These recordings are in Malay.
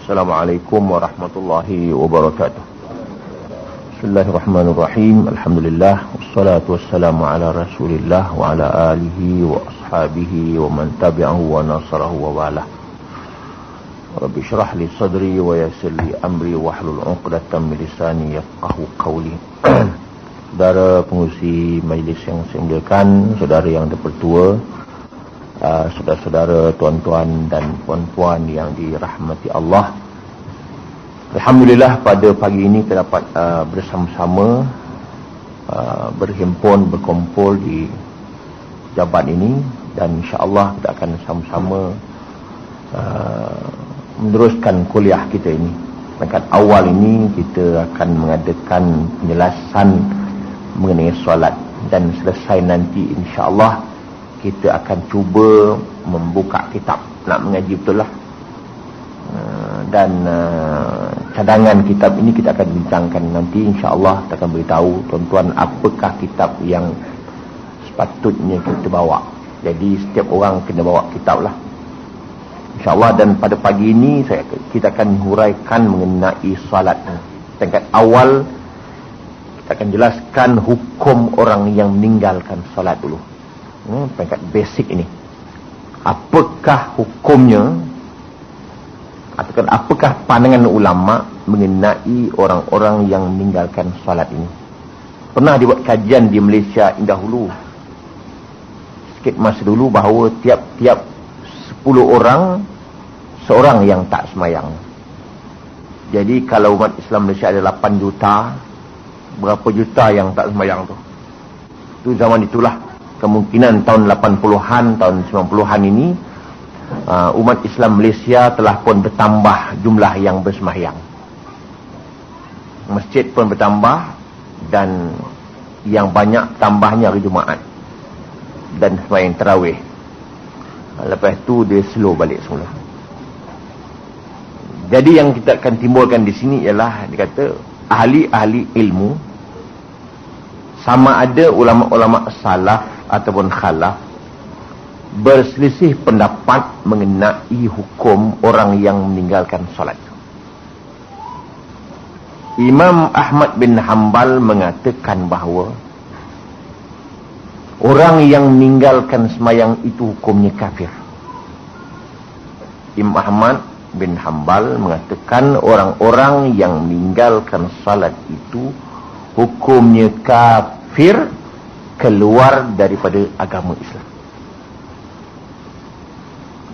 Assalamualaikum warahmatullahi wabarakatuh. Bismillahirrahmanirrahim. Alhamdulillah wassalatu wassalamu ala Rasulillah wa ala alihi wa ashabihi wa man tabi'ahu wa nasarahu wa walah. Rabbi syrah li sadri wa yassir li amri wahlul 'uqdatam min lisani yafqahu qawli. Saudara pengurusi majlis yang saya muliakan, saudara yang tertua, saudara-saudara, tuan-tuan dan puan-puan yang dirahmati Allah. Alhamdulillah pada pagi ini kita dapat bersama-sama berhimpun, berkumpul di jabat ini, dan insya-Allah kita akan sama-sama meneruskan kuliah kita ini. Dekat awal ini kita akan mengadakan penjelasan mengenai solat, dan selesai nanti insya-Allah kita akan cuba membuka kitab, nak mengaji betul lah. Dan cadangan kitab ini kita akan bincangkan nanti insya-Allah. Kita akan beritahu tuan-tuan apakah kitab yang sepatutnya kita bawa. Jadi setiap orang kena bawa kitab lah, insya-Allah. Dan pada pagi ini kita akan huraikan mengenai solat. Tingkat awal kita akan jelaskan hukum orang yang meninggalkan solat dulu. Peringkat basic ini. Apakah hukumnya, ataupun apakah pandangan ulama mengenai orang-orang yang meninggalkan solat ini? Pernah dibuat kajian di Malaysia dahulu, sikit masa dulu, bahawa tiap-tiap 10 orang seorang yang tak semayang. Jadi kalau umat Islam Malaysia ada 8 juta, berapa juta yang tak semayang tu? Itu zaman itulah. Kemungkinan tahun 80-an, tahun 90-an ini, umat Islam Malaysia telah pun bertambah jumlah yang bersemayang. Masjid pun bertambah, dan yang banyak tambahnya hari Jumaat dan semayang tarawih. Lepas tu dia slow balik semula. Jadi yang kita akan timbulkan di sini ialah, dia kata ahli-ahli ilmu, sama ada ulama-ulama salaf ataupun khalaf, berselisih pendapat mengenai hukum orang yang meninggalkan solat. Imam Ahmad bin Hanbal mengatakan bahawa orang yang meninggalkan semayang itu hukumnya kafir. Imam Ahmad bin Hanbal mengatakan orang-orang yang meninggalkan salat itu hukumnya kafir, keluar daripada agama Islam,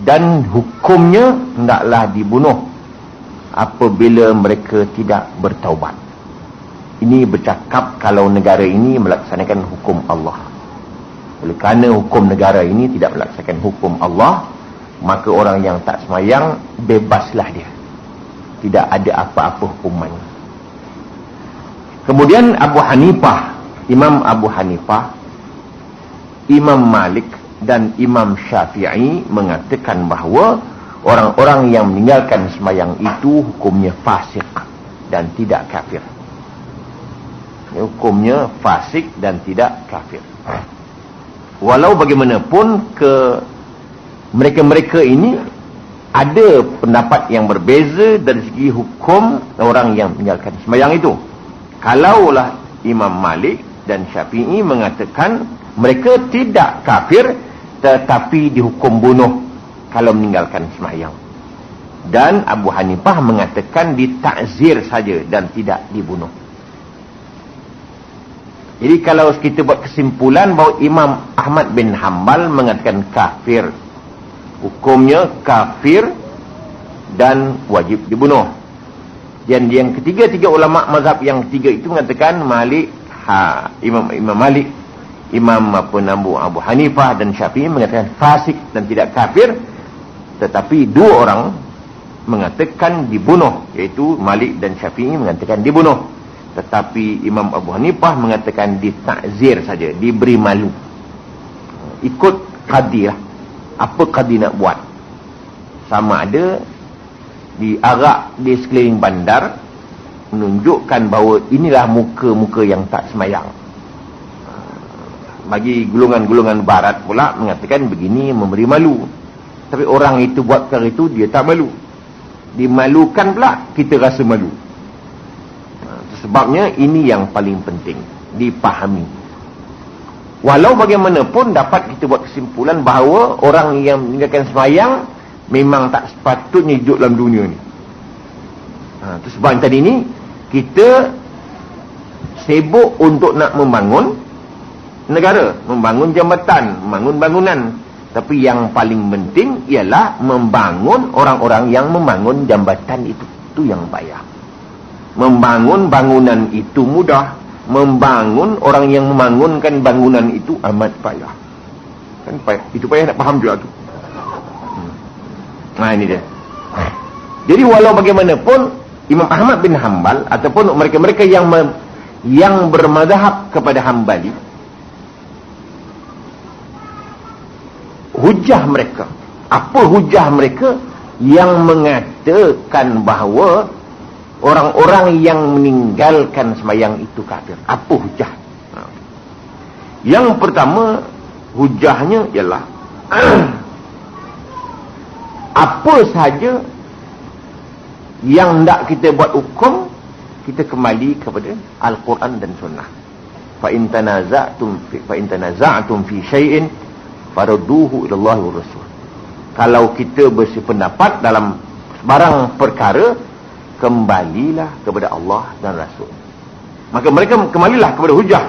dan hukumnya hendaklah dibunuh apabila mereka tidak bertaubat. Ini bercakap kalau negara ini melaksanakan hukum Allah. Oleh kerana hukum negara ini tidak melaksanakan hukum Allah, maka orang yang tak semayang bebaslah dia, tidak ada apa-apa hukumannya. Kemudian Abu Hanifah, Imam Abu Hanifah, Imam Malik dan Imam Syafi'i mengatakan bahawa orang-orang yang meninggalkan semayang itu hukumnya fasik dan tidak kafir. Hukumnya fasik dan tidak kafir. Walau bagaimanapun, mereka-mereka ini ada pendapat yang berbeza dari segi hukum orang yang meninggalkan semayang itu. Kalaulah Imam Malik dan Syafi'i mengatakan mereka tidak kafir, tetapi dihukum bunuh kalau meninggalkan semayang. Dan Abu Hanifah mengatakan ditakzir saja dan tidak dibunuh. Jadi kalau kita buat kesimpulan bahawa Imam Ahmad bin Hanbal mengatakan kafir, hukumnya kafir dan wajib dibunuh. Dan yang ketiga-tiga ulama mazhab yang ketiga itu mengatakan Imam Malik, Imam Abu Hanifah dan Syafi'i mengatakan fasik dan tidak kafir, tetapi dua orang mengatakan dibunuh, iaitu Malik dan Syafi'i mengatakan dibunuh, tetapi Imam Abu Hanifah mengatakan ditakzir saja, diberi malu. Ikut qadi lah, apa qadi nak buat. Sama ada diarak di sekeliling bandar, menunjukkan bahawa inilah muka-muka yang tak semayang. Bagi golongan-golongan barat pula mengatakan begini memberi malu. Tapi orang itu buat perkara itu, dia tak malu. Dimalukan pula, kita rasa malu. Sebabnya ini yang paling penting dipahami. Walau bagaimanapun dapat kita buat kesimpulan bahawa orang yang meninggalkan sembahyang memang tak sepatutnya hidup dalam dunia ni. Itu sebab tadi ni kita sibuk untuk nak membangun negara, membangun jambatan, membangun bangunan. Tapi yang paling penting ialah membangun orang-orang yang membangun jambatan itu. Itu yang payah. Membangun bangunan itu mudah. Membangun orang yang membangunkan bangunan itu amat payah. Kan payah. Itu payah nak faham juga tu. Nah, ini dia. Jadi walau bagaimanapun Imam Ahmad bin Hanbal ataupun mereka-mereka yang bermadhab kepada Hanbali, hujah mereka, apa hujah mereka yang mengatakan bahawa orang-orang yang meninggalkan sembahyang itu kafir? Apa hujah? Yang pertama hujahnya ialah apa sahaja yang hendak kita buat hukum, kita kembali kepada Al-Quran dan Sunnah. Fa in tanaza'tum fi syai'in farudduhu ila Allah wa Rasul. Kalau kita bersependapat dalam sebarang perkara, kembalilah kepada Allah dan Rasul. Maka mereka kembalilah kepada hujah.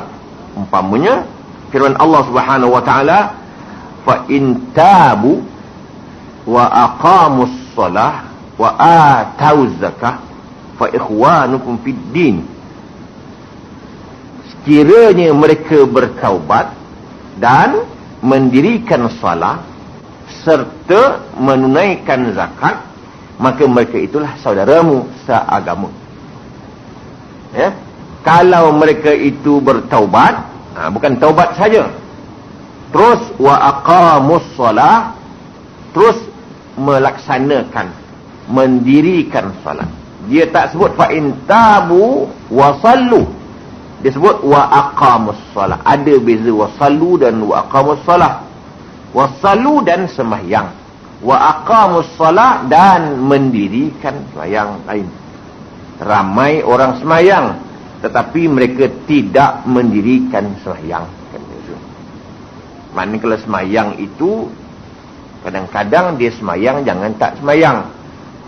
Umpamanya firman Allah Subhanahu wa taala, fa in tabu wa aqamus shalah wa atauz zakah fa ikhwanukum fid din. Sekiranya mereka bertaubat dan mendirikan salat serta menunaikan zakat, maka mereka itulah saudaramu seagama. Ya? Kalau mereka itu bertaubat, bukan taubat saja, terus wa aqamus salah, terus melaksanakan, mendirikan salat. Dia tak sebut fa in tabu wa sallu. Dia sebut wa aqamus salah. Ada beza wa sallu dan wa aqamus salah. Wa sallu dan sembahyang, wa aqamus salah dan mendirikan sembahyang lain. Ramai orang sembahyang tetapi mereka tidak mendirikan sembahyang. Maknanya kalau sembahyang itu kadang-kadang dia sembahyang, jangan tak sembahyang.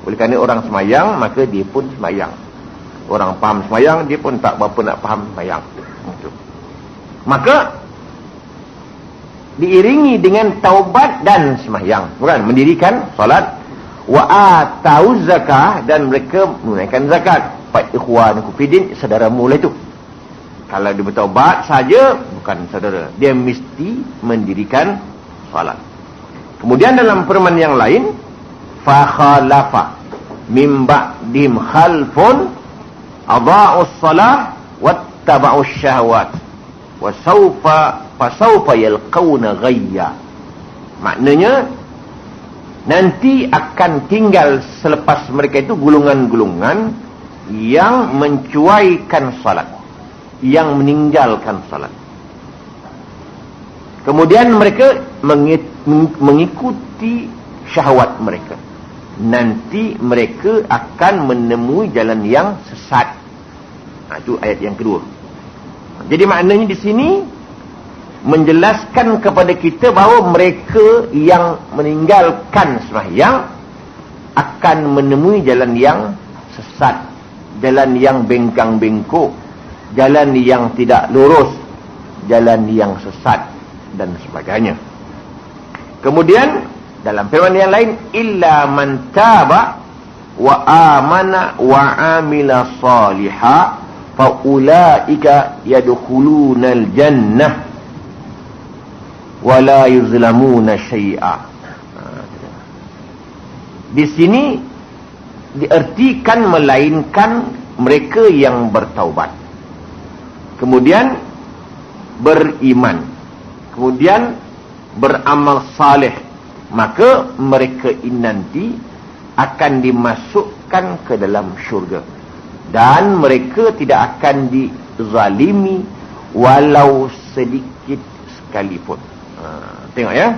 Oleh kerana orang sembahyang, maka dia pun sembahyang. Orang faham sembahyang, dia pun tak berapa nak faham sembahyang. Maka diiringi dengan taubat dan sembahyang, bukan? Mendirikan solat, wa atauz zakah, dan mereka menunaikan zakat. Fa ikhwanukum fidin, saudara mula itu. Kalau dia bertaubat saja, bukan saudara. Dia mesti mendirikan solat. Kemudian dalam firman yang lain, fa khalafa mim ba'dim khalfun adha'us salah wattaba'us syahwat wa fasawfa yalqawna ghayya. Maknanya nanti akan tinggal selepas mereka itu golongan-golongan yang mencuaikan salat, yang meninggalkan salat. Kemudian mereka mengikuti syahwat mereka. Nanti mereka akan menemui jalan yang sesat. Itu ayat yang kedua. Jadi maknanya di sini menjelaskan kepada kita bahawa mereka yang meninggalkan sembahyang akan menemui jalan yang sesat, jalan yang bengkang-bengkok, jalan yang tidak lurus, jalan yang sesat dan sebagainya. Kemudian dalam firman yang lain, illa man taba wa amana wa amila salihah fa ulaika yadkhulunal jannah wa la yuzlamuna syai'a. Di sini diartikan melainkan mereka yang bertaubat, kemudian beriman, kemudian beramal saleh, maka mereka ini nanti akan dimasukkan ke dalam syurga dan mereka tidak akan dizalimi walau sedikit sekalipun. Tengok ya.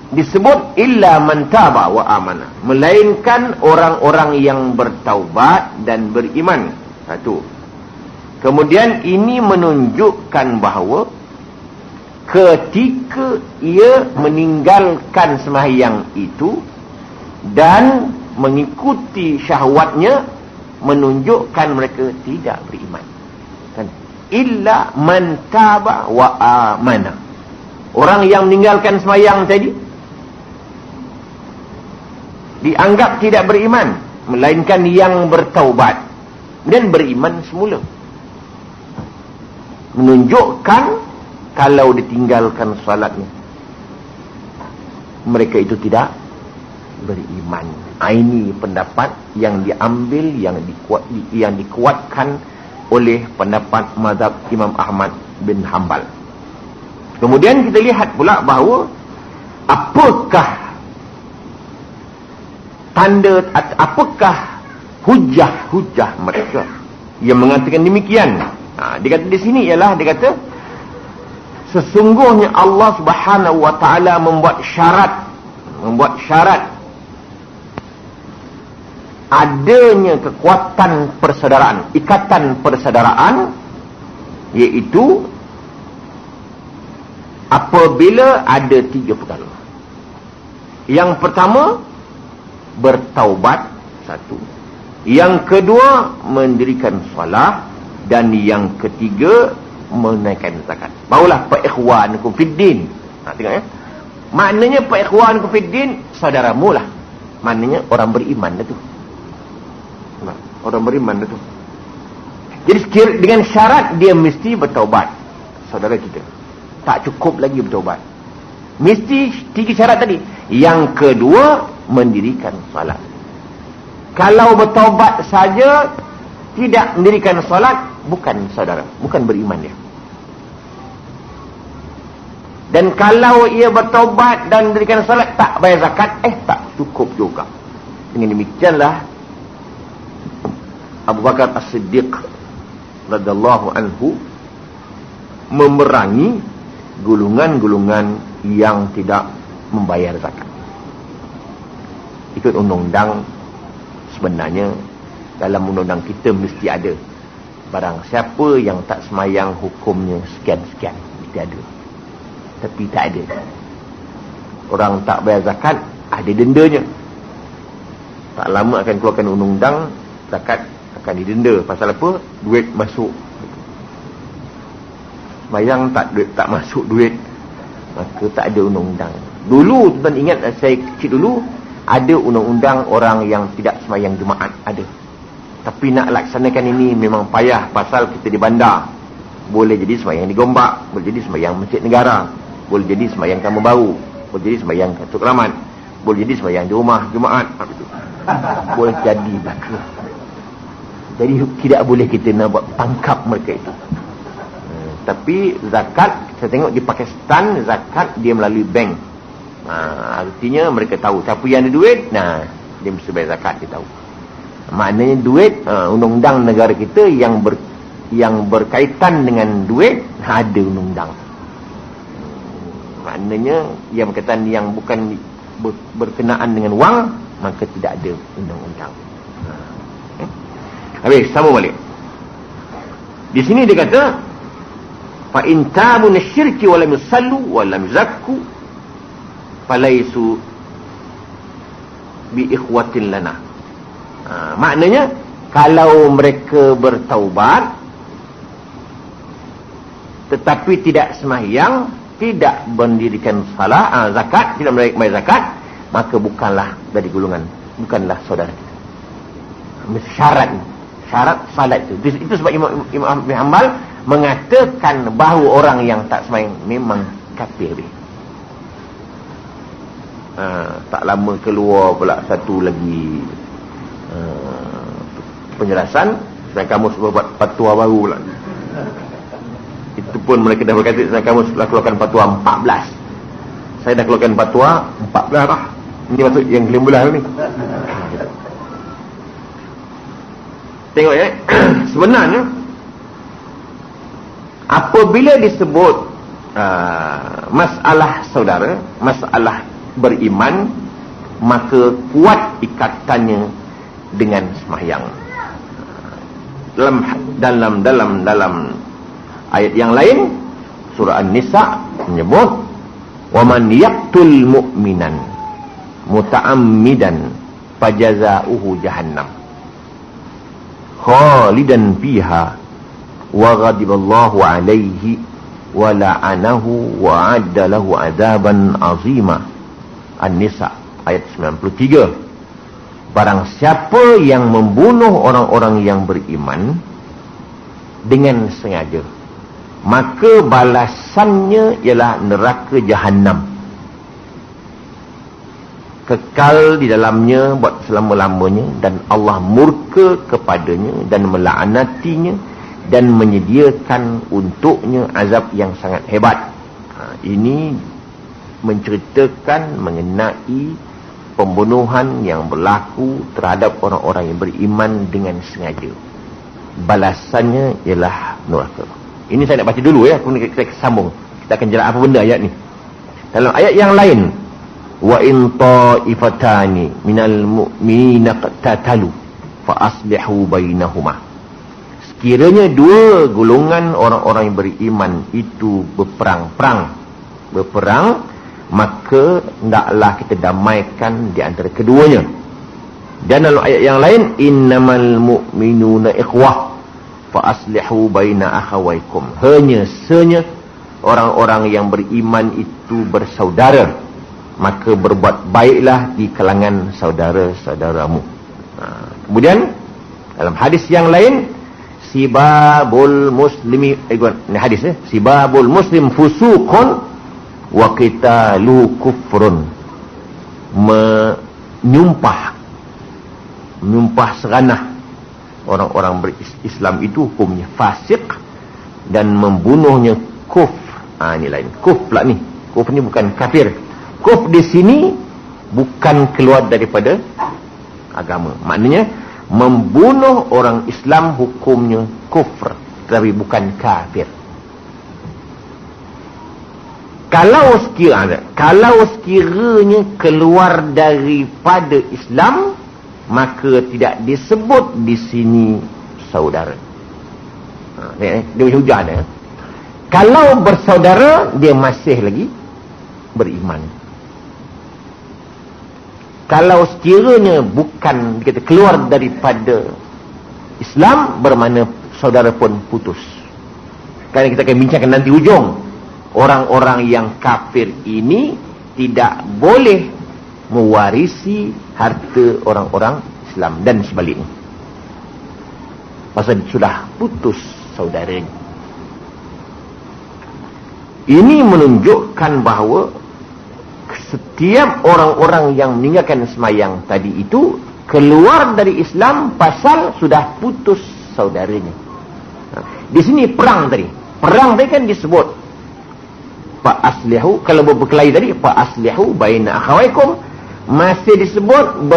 disebut illa man taba wa amana, melainkan orang-orang yang bertaubat dan beriman. Satu. Kemudian ini menunjukkan bahawa ketika ia meninggalkan sembahyang itu dan mengikuti syahwatnya, menunjukkan mereka tidak beriman. Kan? Illa man taba wa amana. Orang yang meninggalkan sembahyang tadi dianggap tidak beriman, melainkan yang bertaubat dan beriman semula. Menunjukkan kalau ditinggalkan salatnya, mereka itu tidak beriman. Ini pendapat yang diambil, yang dikuatkan oleh pendapat mazhab Imam Ahmad bin Hanbal. Kemudian kita lihat pula bahawa apakah tanda, apakah hujah-hujah mereka yang mengatakan demikian. Dia kata di sini ialah, dia kata sesungguhnya Allah Subhanahu wa taala membuat syarat adanya kekuatan persaudaraan, ikatan persaudaraan, iaitu apabila ada 3 perkara. Yang pertama, bertaubat, satu. Yang kedua, mendirikan solat. Dan yang ketiga, menaikkan zakat. Barulah fa'ikhwanukum fiddin. Tengok ya. Maknanya fa'ikhwanukum fiddin, saudaramu lah. Maknanya orang beriman dah tu. Orang beriman dah tu. Jadi dengan syarat dia mesti bertaubat, saudara kita. Tak cukup lagi bertaubat, mesti 3 syarat tadi. Yang kedua, mendirikan salat. Kalau bertaubat saja, tidak mendirikan salat, bukan saudara, bukan beriman dia. Dan kalau ia bertaubat dan mendirikan salat, tak bayar zakat, tak cukup juga. Dengan demikianlah Abu Bakar As-Siddiq radhiyallahu anhu memerangi golongan-golongan yang tidak membayar zakat. Ikut undang-undang, sebenarnya dalam undang-undang kita mesti ada. Barang siapa yang tak semayang, hukumnya sekian-sekian. Mesti ada. Tapi tak ada. Orang tak bayar zakat, ada dendanya. Tak lama akan keluarkan undang-undang, zakat akan didenda. Pasal apa? Duit masuk. Semayang tak masuk duit, maka tak ada undang-undang. Dulu, tuan ingat, saya kecil dulu, ada undang-undang orang yang tidak semayang Jumaat, ada. Tapi nak laksanakan ini memang payah, pasal kita di bandar. Boleh jadi semayang di Gombak, boleh jadi semayang Masjid Negara, boleh jadi semayang Kampung Baru, boleh jadi semayang Katuk Keramat, boleh jadi semayang di rumah Jumaat. Boleh jadi belaka. Jadi tidak boleh kita nak buat tangkap mereka itu. Tapi zakat, saya tengok di Pakistan, zakat dia melalui bank. Artinya mereka tahu siapa yang ada duit, dia mesti bayar zakat, dia tahu. Maknanya duit, undang-undang negara kita yang berkaitan dengan duit, ada undang-undang. Maknanya yang berkaitan yang bukan berkenaan dengan wang, maka tidak ada undang-undang. Habis, sama balik. Di sini dia kata, fa in tabu nasyirki wa lam yusallu wa lam yuzakku falaisu bi ikhwatin lana. Maknanya, kalau mereka bertaubat tetapi tidak sembahyang, tidak mendirikan salat, zakat, tidak membayar zakat, maka bukanlah dari golongan, bukanlah saudara kita. Syarat salat itu. Itu sebab Imam bin Hanbal mengatakan bahawa orang yang tak sembahyang memang kafir. Tak lama keluar pula satu lagi penjelasan, dan kamu sudah buat fatwa baru pula. Itu pun mereka dah berkata, dan kamu sudah keluarkan fatwa 14. Saya dah keluarkan fatwa 14 lah. Ini maksud yang 15 ni. Tengok ya. Sebenarnya apabila disebut masalah saudara, masalah beriman, maka kuat ikatannya dengan sembahyang. Dalam ayat yang lain, surah An-Nisa menyebut, wa man yaqtul mu'minan muta'ammidan fajaza'uhu jahannam khalidan fiha wa ghadiballahu alaihi wa la'anahu wa adda lahu adzaban azima. An-Nisa ayat 93. Barang siapa yang membunuh orang-orang yang beriman dengan sengaja, maka balasannya ialah neraka Jahannam, kekal di dalamnya buat selama-lamanya, dan Allah murka kepadanya dan melaknatinya dan menyediakan untuknya azab yang sangat hebat. Ini menceritakan mengenai pembunuhan yang berlaku terhadap orang-orang yang beriman dengan sengaja. Balasannya ialah neraka. Ini saya nak baca dulu ya, kemudian kita sambung. Kita akan jelas apa benda ayat ni. Dalam ayat yang lain, wa in ta'ifatani minal mu'minina qatatalu fa aslihu bainahuma. Sekiranya dua golongan orang-orang yang beriman itu berperang, maka hendaklah kita damaikan di antara keduanya. Dan dalam ayat yang lain, innamal mu'minuna ikhwah fa aslihu baina akhawaykum. Hanya orang-orang yang beriman itu bersaudara, maka berbuat baiklah di kalangan saudara-saudaramu. Kemudian dalam hadis yang lain, sibabul muslimi, ini hadis sibabul muslim fusuqun wa qitalu kufrun. Menyumpah seranah orang-orang berislam itu hukumnya fasik, dan membunuhnya kufr. Ini lain. Kufr pula ni. Kufr ni bukan kafir. Kufr di sini bukan keluar daripada agama. Maknanya membunuh orang Islam hukumnya kufr, tapi bukan kafir. Kalau sekiranya keluar daripada Islam, maka tidak disebut di sini saudara. Dia hujah dia. Kalau bersaudara, dia masih lagi beriman. Kalau sekiranya bukan, kita keluar daripada Islam, bermakna saudara pun putus. Kerana kita akan bincangkan nanti hujung, orang-orang yang kafir ini tidak boleh mewarisi harta orang-orang Islam dan sebaliknya, pasal sudah putus saudaranya. Ini menunjukkan bahawa setiap orang-orang yang meninggalkan sembahyang tadi itu keluar dari Islam pasal sudah putus saudaranya. Di sini perang tadi kan disebut fa aslihu, kalau berkelahi tadi fa aslihu baina akhawaykum, masih disebut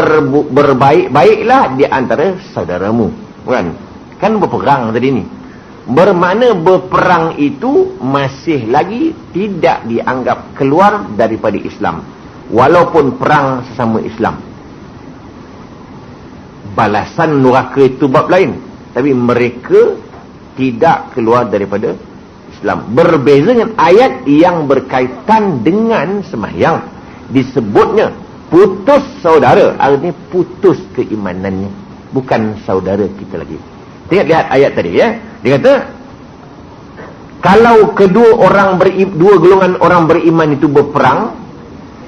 berbaik-baiklah di antara saudaramu, kan berperang tadi ni. Bermakna berperang itu masih lagi tidak dianggap keluar daripada Islam, walaupun perang sesama Islam. Balasan neraka itu bab lain, tapi mereka tidak keluar daripada Islam. Berbeza dengan ayat yang berkaitan dengan sembahyang, disebutnya putus saudara, artinya putus keimanannya, bukan saudara kita lagi. Lihat ayat tadi ya. Dia kata, kalau dua golongan orang beriman itu berperang,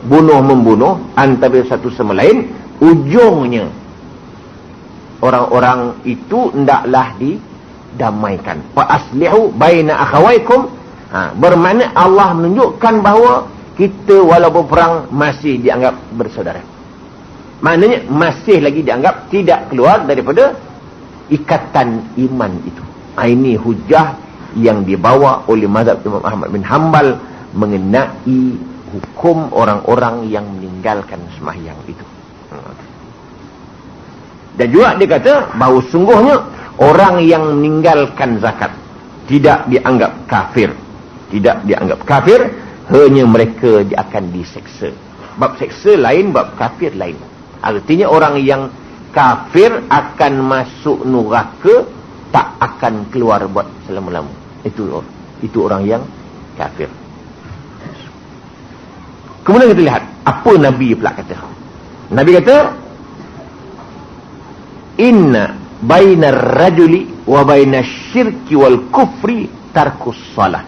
bunuh-membunuh antara satu sama lain, ujungnya orang-orang itu hendaklah didamaikan. Fa aslihu baina akhawaykum. Bermakna Allah menunjukkan bahawa kita walaupun perang masih dianggap bersaudara. Maknanya masih lagi dianggap tidak keluar daripada ikatan iman itu. Ini hujah yang dibawa oleh mazhab Imam Ahmad bin Hanbal mengenai hukum orang-orang yang meninggalkan sembahyang itu. Dan juga dia kata bahawa sungguhnya orang yang meninggalkan zakat tidak dianggap kafir. Hanya mereka dia akan diseksa. Bab seksa lain, bab kafir lain. Artinya orang yang kafir akan masuk neraka, tak akan keluar buat selama-lama. Itu orang yang kafir. Kemudian kita lihat apa Nabi pula kata. Nabi kata, inna bainar rajuli wa bainasyirki wal kufri tarkus salah.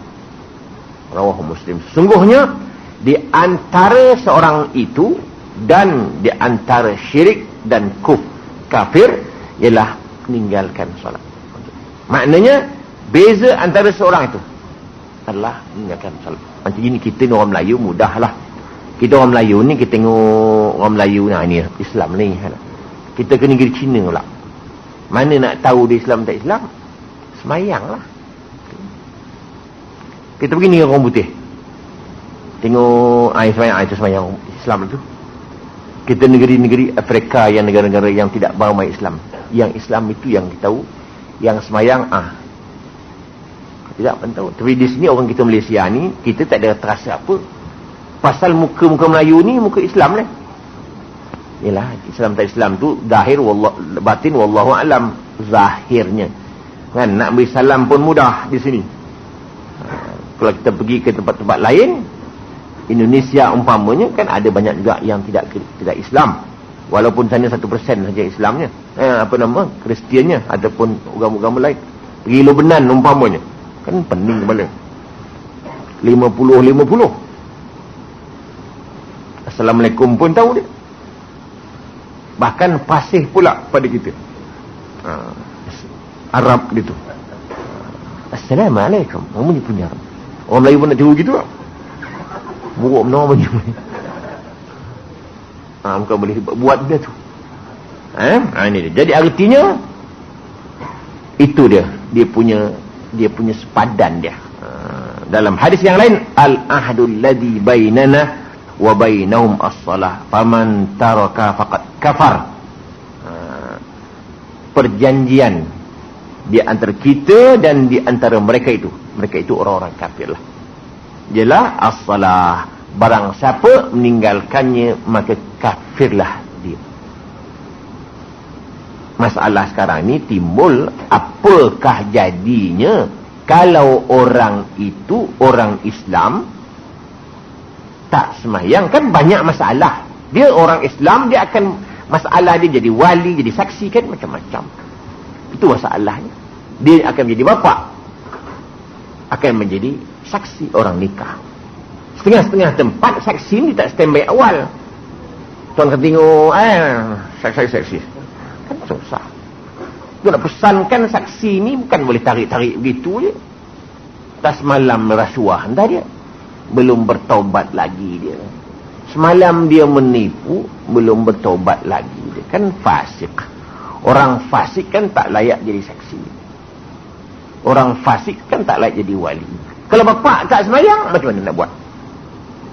Rawahu Muslim. Sungguhnya di antara seorang itu dan di antara syirik dan kafir ialah meninggalkan solat. Maknanya beza antara seorang itu adalah meninggalkan solat. Macam ini kita ni orang Melayu mudahlah. Kita orang Melayu ni, kita tengok orang Melayu ni Islam ni. Kita ke negeri Cina pula. Mana nak tahu dia Islam tak Islam? Semayang lah. Kita pergi ni orang putih. Tengok semayang, itu semayang Islam tu. Kita negeri-negeri Afrika, yang negara-negara yang tidak beramai Islam. Yang Islam itu yang kita tahu. Yang semayang, tidak pun tahu. Tapi di sini orang kita Malaysia ni, kita tak ada terasa apa. Pasal muka-muka Melayu ni, muka Islam lah. Yalah, Islam tak Islam tu, zahir, batin, wallahu alam. Zahirnya. Kan, nak beri salam pun mudah di sini. Kalau kita pergi ke tempat-tempat lain, Indonesia umpamanya, kan ada banyak juga yang tidak Islam. Walaupun sana 1% saja Islamnya. Kristiannya ataupun agama-agama lain. Pergi Lebanon umpamanya, kan pening kepala. 50-50. Assalamualaikum pun tahu dia. Bahkan fasih pula pada kita. Arab dia tu. Assalamualaikum. Orang punya. Orang Melayu pun nak tiru gitu tak? Buruk menawar baju ni. Bukan boleh buat dia tu. Ini dia. Jadi artinya, itu dia. Dia punya sepadan dia. Dalam hadis yang lain, al-ahdul ladhi bainana wa bainahum as-salah faman taraka faqad kafar. Perjanjian di antara kita dan di antara mereka itu orang-orang kafir lah. Ialah as-salah, barang siapa meninggalkannya maka kafirlah dia. Masalah sekarang ni timbul, apakah jadinya kalau orang itu orang Islam tak semayang? Kan banyak masalah. Dia orang Islam, dia akan masalah dia jadi wali, jadi saksi, kan macam-macam. Itu masalahnya. Dia akan menjadi bapa, akan menjadi saksi orang nikah. Setengah-setengah tempat saksi ni tak standby awal. Tuan akan tengok saksi kan susah. Tu nak pesankan saksi ni bukan boleh tarik-tarik begitu je. Tak semalam rasuah entah dia, belum bertaubat lagi dia. Semalam dia menipu, belum bertaubat lagi dia. Kan fasik. Orang fasik kan tak layak jadi saksi. Orang fasik kan tak layak jadi wali. Kalau bapa tak semayang, macam mana nak buat?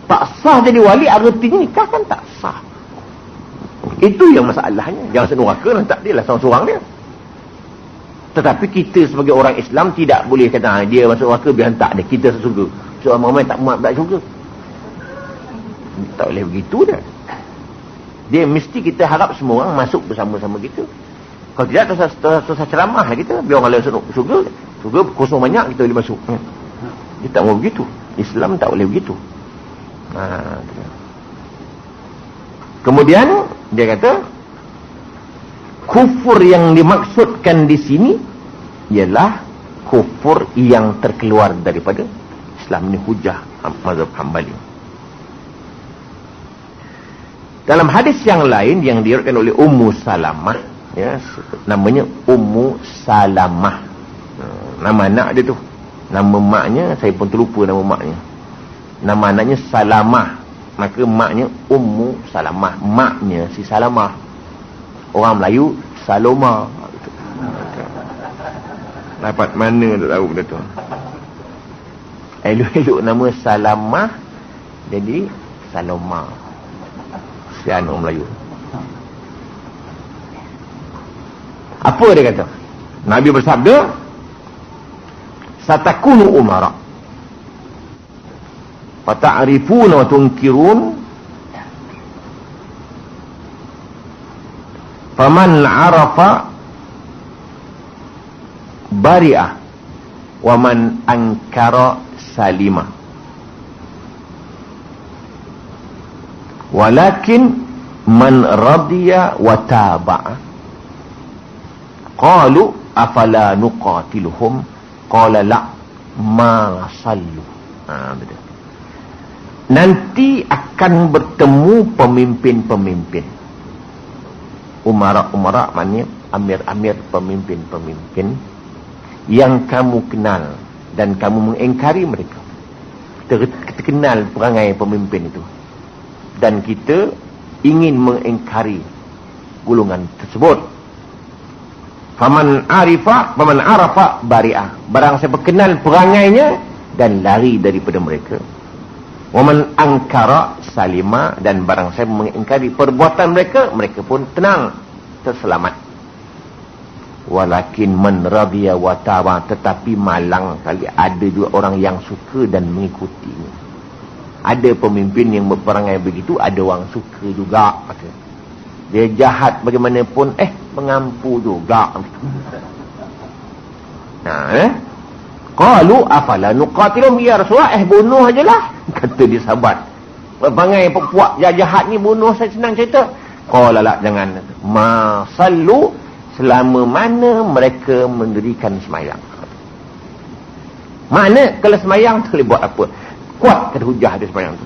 Tak sah jadi wali, artinya nikah kan tak sah. Itu yang masalahnya. Jangan senuraka lah, tak dia lah seorang-seorang dia. Tetapi kita sebagai orang Islam tidak boleh kata dia masuk neraka, biar hantar dia, kita surga. So Muhammad tak muat tak surga. Tak boleh begitu dah. Dia mesti kita harap semua orang masuk bersama-sama kita. Kalau tidak, terus ceramah lah kita. Biar orang lain masuk surga. Surga kosong banyak, kita boleh masuk. Dia tak mau begitu. Islam tak boleh begitu. Kemudian dia kata, kufur yang dimaksudkan di sini ialah kufur yang terkeluar daripada Islam. Ini hujah mazhab Hambali. Dalam hadis yang lain yang diriwayatkan oleh Ummu Salamah, ya, namanya Ummu Salamah. Nama anak dia tu. Nama maknya saya pun terlupa nama maknya. Nama anaknya Salamah. Maka maknya Ummu Salamah. Maknya si Salamah. Orang Melayu Saloma. Dapat mana tak tahu benda tu. Elok-elok nama Salamah jadi Saloma. Sian orang Melayu. Apa dia kata? Nabi bersabda, satakunu umara fata'rifuna wa tunkirun faman arafa bari'ah wa man ankara salima. Walakin man radiya wa taba'a. Qalu afala nuqatiluhum qala la ma sallu. Betul. Nanti akan bertemu pemimpin-pemimpin, umara-umara, maknanya amir-amir, pemimpin-pemimpin yang kamu kenal dan kamu mengingkari mereka. Kita kenal perangai pemimpin itu dan kita ingin mengingkari golongan tersebut. Faman arafa bari'ah, barang siapa kenal perangainya dan lari daripada mereka. Waman angkara salima, dan barang siapa mengingkari perbuatan mereka, mereka pun tenang, terselamat. Walakin man radiya wa taba, tetapi malang kali ada juga orang yang suka dan mengikutinya. Ada pemimpin yang berperangai begitu, ada orang suka juga. Dia jahat bagaimanapun, mengampu juga. Qalu afala nuqatilum ya Rasulullah, bunuh ajalah, kata dia sahabat. Berperangai puak jahat ni, bunuh saya, senang cerita. Qala la, jangan. Ma sallu, selama mana mereka mendirikan semayang. Mana kalau semayang tak boleh buat apa, kuatkan hujah dia semayang tu.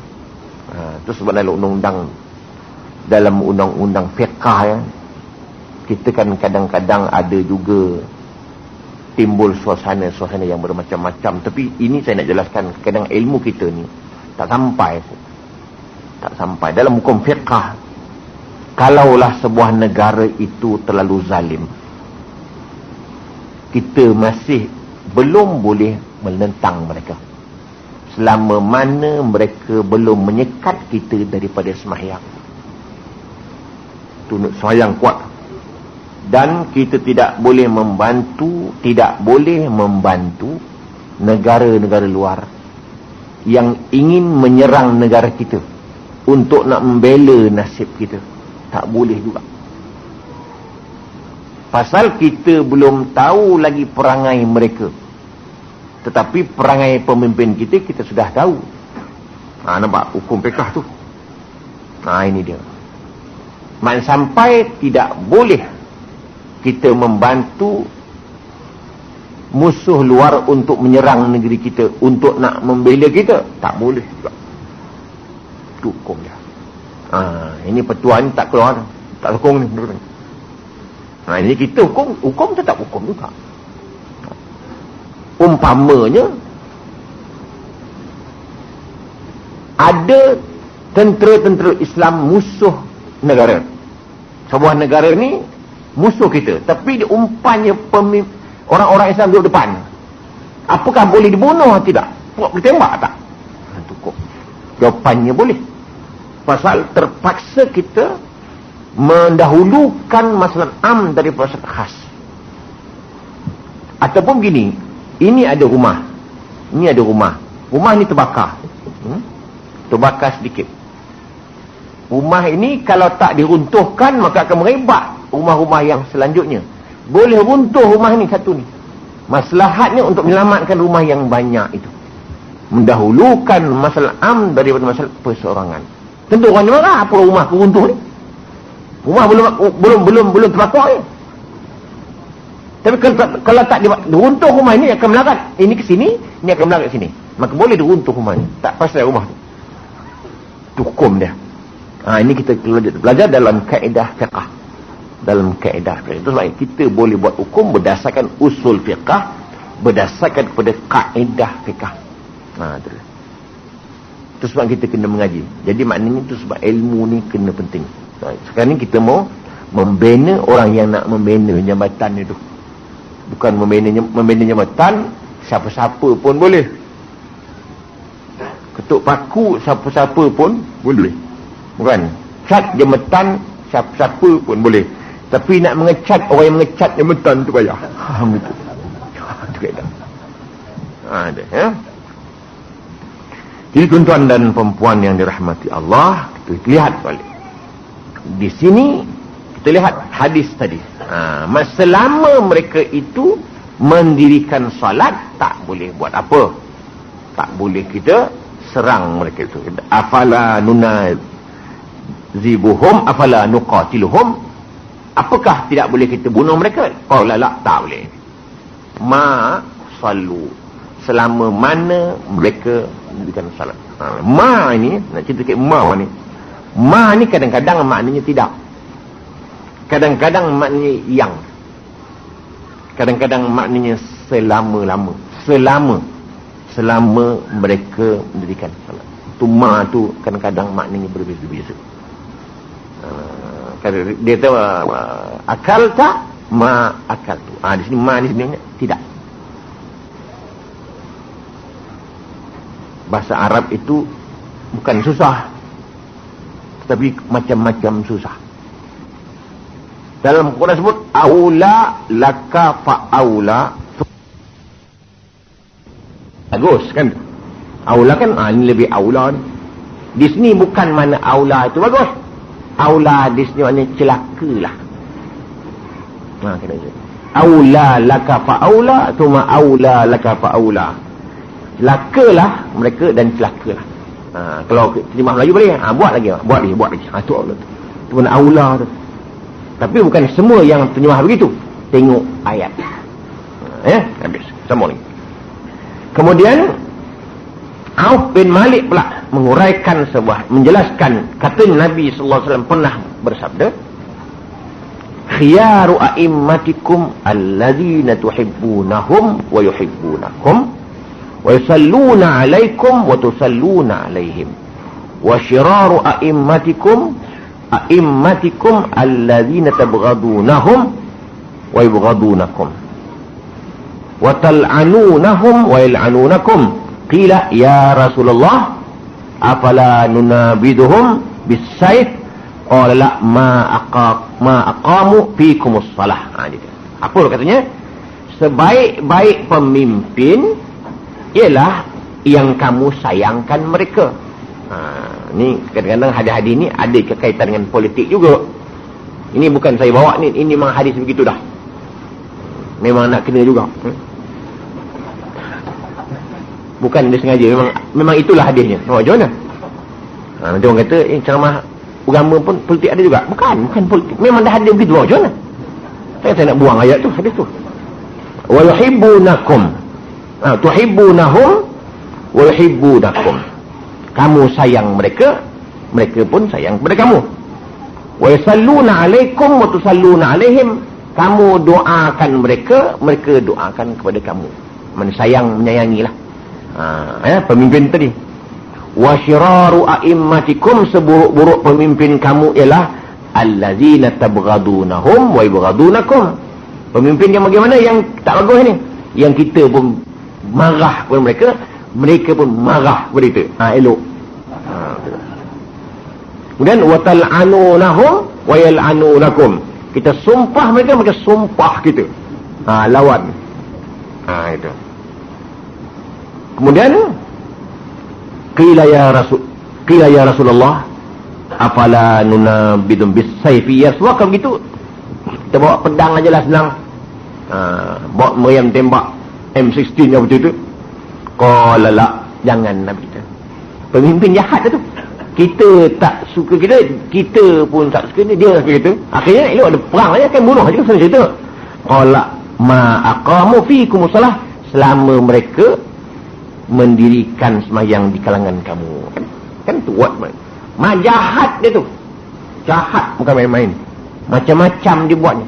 Itu sebab dalam undang-undang fiqah ya, kita kan kadang-kadang ada juga timbul suasana-suasana yang bermacam-macam. Tapi ini saya nak jelaskan, kadang ilmu kita ni tak sampai dalam hukum fiqah. Kalaulah sebuah negara itu terlalu zalim, kita masih belum boleh menentang mereka selama mana mereka belum menyekat kita daripada sembahyang. Tunut sembahyang kuat. Dan kita tidak boleh membantu negara-negara luar yang ingin menyerang negara kita untuk nak membela nasib kita. Tak boleh juga. Pasal kita belum tahu lagi perangai mereka. Tetapi perangai pemimpin kita sudah tahu. Nampak hukum fiqh tu. Ini dia. Sampai tidak boleh kita membantu musuh luar untuk menyerang negeri kita, untuk nak membela kita. Tak boleh juga. Itu hukum dia. Ini petua ni tak keluar, tak sokong ni. Ini kita hukum tetap hukum juga. Umpamanya ada tentera-tentera Islam musuh negara. Sebuah negara ni musuh kita, tapi umpamanya orang-orang Islam duduk depan. Apakah boleh dibunuh atau tidak? Boleh tembak tak? Cukup. Jawapannya boleh. Pasal terpaksa kita mendahulukan masalah am daripada masalah khas. Ataupun gini, ini ada rumah. Rumah ni terbakar. Terbakar sedikit. Rumah ini kalau tak diruntuhkan, maka akan merebak rumah-rumah yang selanjutnya. Boleh runtuh rumah ni satu ni. Maslahatnya untuk menyelamatkan rumah yang banyak itu. Mendahulukan masalah am daripada masalah perseorangan. Tentu orang marah, apa rumah aku runtuh ni? Rumah belum terbakar ni. Tapi kalau tak diruntuh rumah ini, akan melarat. Ini ke sini, ini akan melarat ke sini. Maka boleh diruntuh rumah ni. Tak pasal rumah tu. Itu hukum dia. Ini kita belajar dalam kaedah fiqah. Itu sebab kita boleh buat hukum berdasarkan usul fiqah, berdasarkan kepada kaedah fiqah. Itu sebab kita kena mengaji. Jadi maknanya itu sebab ilmu ni kena penting. Sekarang ni kita mau membina orang yang nak membina jambatan itu. Bukan membina jambatan siapa-siapa pun boleh. Ketuk paku siapa-siapa pun boleh. Bukan. Cat jambatan siapa-siapa pun boleh. Tapi nak mengecat orang yang mengecat jambatan tu payah. Betul. Itu kaedah. Ada ya. Jadi tuan-tuan dan perempuan yang dirahmati Allah, kita lihat balik. Di sini kita Kita lihat hadis tadi. Selama mereka itu mendirikan salat, tak boleh buat apa. Tak boleh kita serang mereka itu. Afala nunazibuhum, afala nuqatiluhum. Apakah tidak boleh kita bunuh mereka? Qala la, tak boleh. Ma sallu, selama mana mereka mendirikan salat. Ma ini, nak cerita sikit ma ni. Ma ni kadang-kadang maknanya tidak. Kadang-kadang maknanya yang. Kadang-kadang maknanya selama-lama. Selama mereka mendirikan salat. Tu ma tu kadang-kadang maknanya berbeza-beza. Dia tahu akal tak? Ma akal tu. Di sini ma ni sebenarnya tidak. Bahasa Arab itu bukan susah, tetapi macam-macam susah. Dalam Quran sebut aula laka fa'aula. Bagus kan? Aula kan ini lebih aula ni. Di sini bukan mana aula itu bagus. Aula di sini maknanya celakalah. Kena je. Aula laka fa'aula, tuma aula laka fa'aula. Celakalah mereka dan celakalah. Kalau terjemah Melayu boleh, buat lagi. Tu aula tu. Tu mana aula tu. Tapi bukan semua yang terjemah begitu. Tengok ayat. Habis. Sama ni. Kemudian Auf bin Malik pula menguraikan menjelaskan, kata Nabi sallallahu alaihi wasallam pernah bersabda, khiyaru a'immatikum alladzina tuhibbunahum wa yuhibbunakum wa yusalluna 'alaikum wa tusalluna 'alaihim wa syiraru a'immatikum alladzina tabghadunahum wa yubghadunakum wa tal'anunahum wa yal'anunakum. Qila ya Rasulullah afala nunabiduhum bis-sayf? Qala la ma aqamu fikumus salah. Apa katanya? Sebaik-baik pemimpin ialah yang kamu sayangkan mereka. Ni kadang-kadang hadis-hadis ni ada kaitan dengan politik juga. Ini bukan saya bawa ni, ini memang hadis begitu dah. Memang nak kena juga. Bukan dia sengaja, memang itulah hadisnya. Macam mana? Nanti orang kata ceramah agama pun politik ada juga. Bukan politik. Memang dah ada begitu. Macam mana? Saya nak buang ayat tu, hadis tu. Wa yuhibbunakum. Tuhibbunahum wa yuhibbunakum. Kamu sayang mereka, mereka pun sayang kepada kamu. Wa yusalluna 'alaikum wa tusalluna 'alaihim. Kamu doakan mereka, mereka doakan kepada kamu. Sayang, menyayangilah. Pemimpin tadi. Wa syiraru a'immatikum, seburuk-buruk pemimpin kamu ialah allazina tabghadunahum wa yubghadunakum. Pemimpin yang bagaimana? Yang tak bagus ni. Yang kita pun marah kepada mereka, mereka pun marah kepada kita. Elok. Kemudian wa tal'anunahum wa yal'anunakum. Kita sumpah mereka, mereka sumpah kita. Lawan. Itu. Kemudian qila ya Rasulullah afala nunabidum bis-sayfi? Ya Rasulullah, kalau begitu kita bawa pedang aja lah, senang. Bawa meriam tembak M16 yang betul tu. Qala la, jangan Nabi kita. Pemimpin jahat tu. Kita tak suka kita pun tak suka dia suka kita. Akhirnya elok ada perang aja, kan bunuh aja, senang cerita. Qala ma aqamu fikum salah, selama mereka mendirikan sembahyang di kalangan kamu. Kan tu buat jahat dia tu. Jahat, bukan main-main. Macam-macam dia buatnya.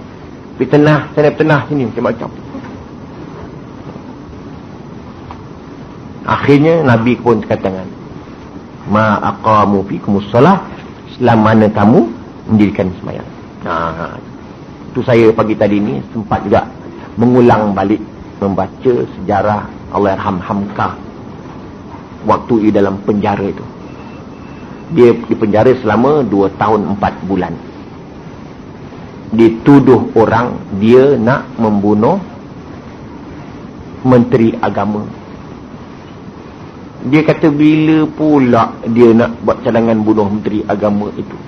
Fitnah sana, fitnah sini, macam-macam. Akhirnya Nabi pun katakan, ma aqamu fikumus salah, selama mana kamu mendirikan sembahyang. Tu saya pagi tadi ni sempat juga mengulang balik membaca sejarah Allahyarham Hamka waktu dalam penjara itu. Dia dipenjara selama 2 tahun 4 bulan. Dituduh orang dia nak membunuh menteri agama. Dia kata bila pula dia nak buat cadangan bunuh menteri agama itu.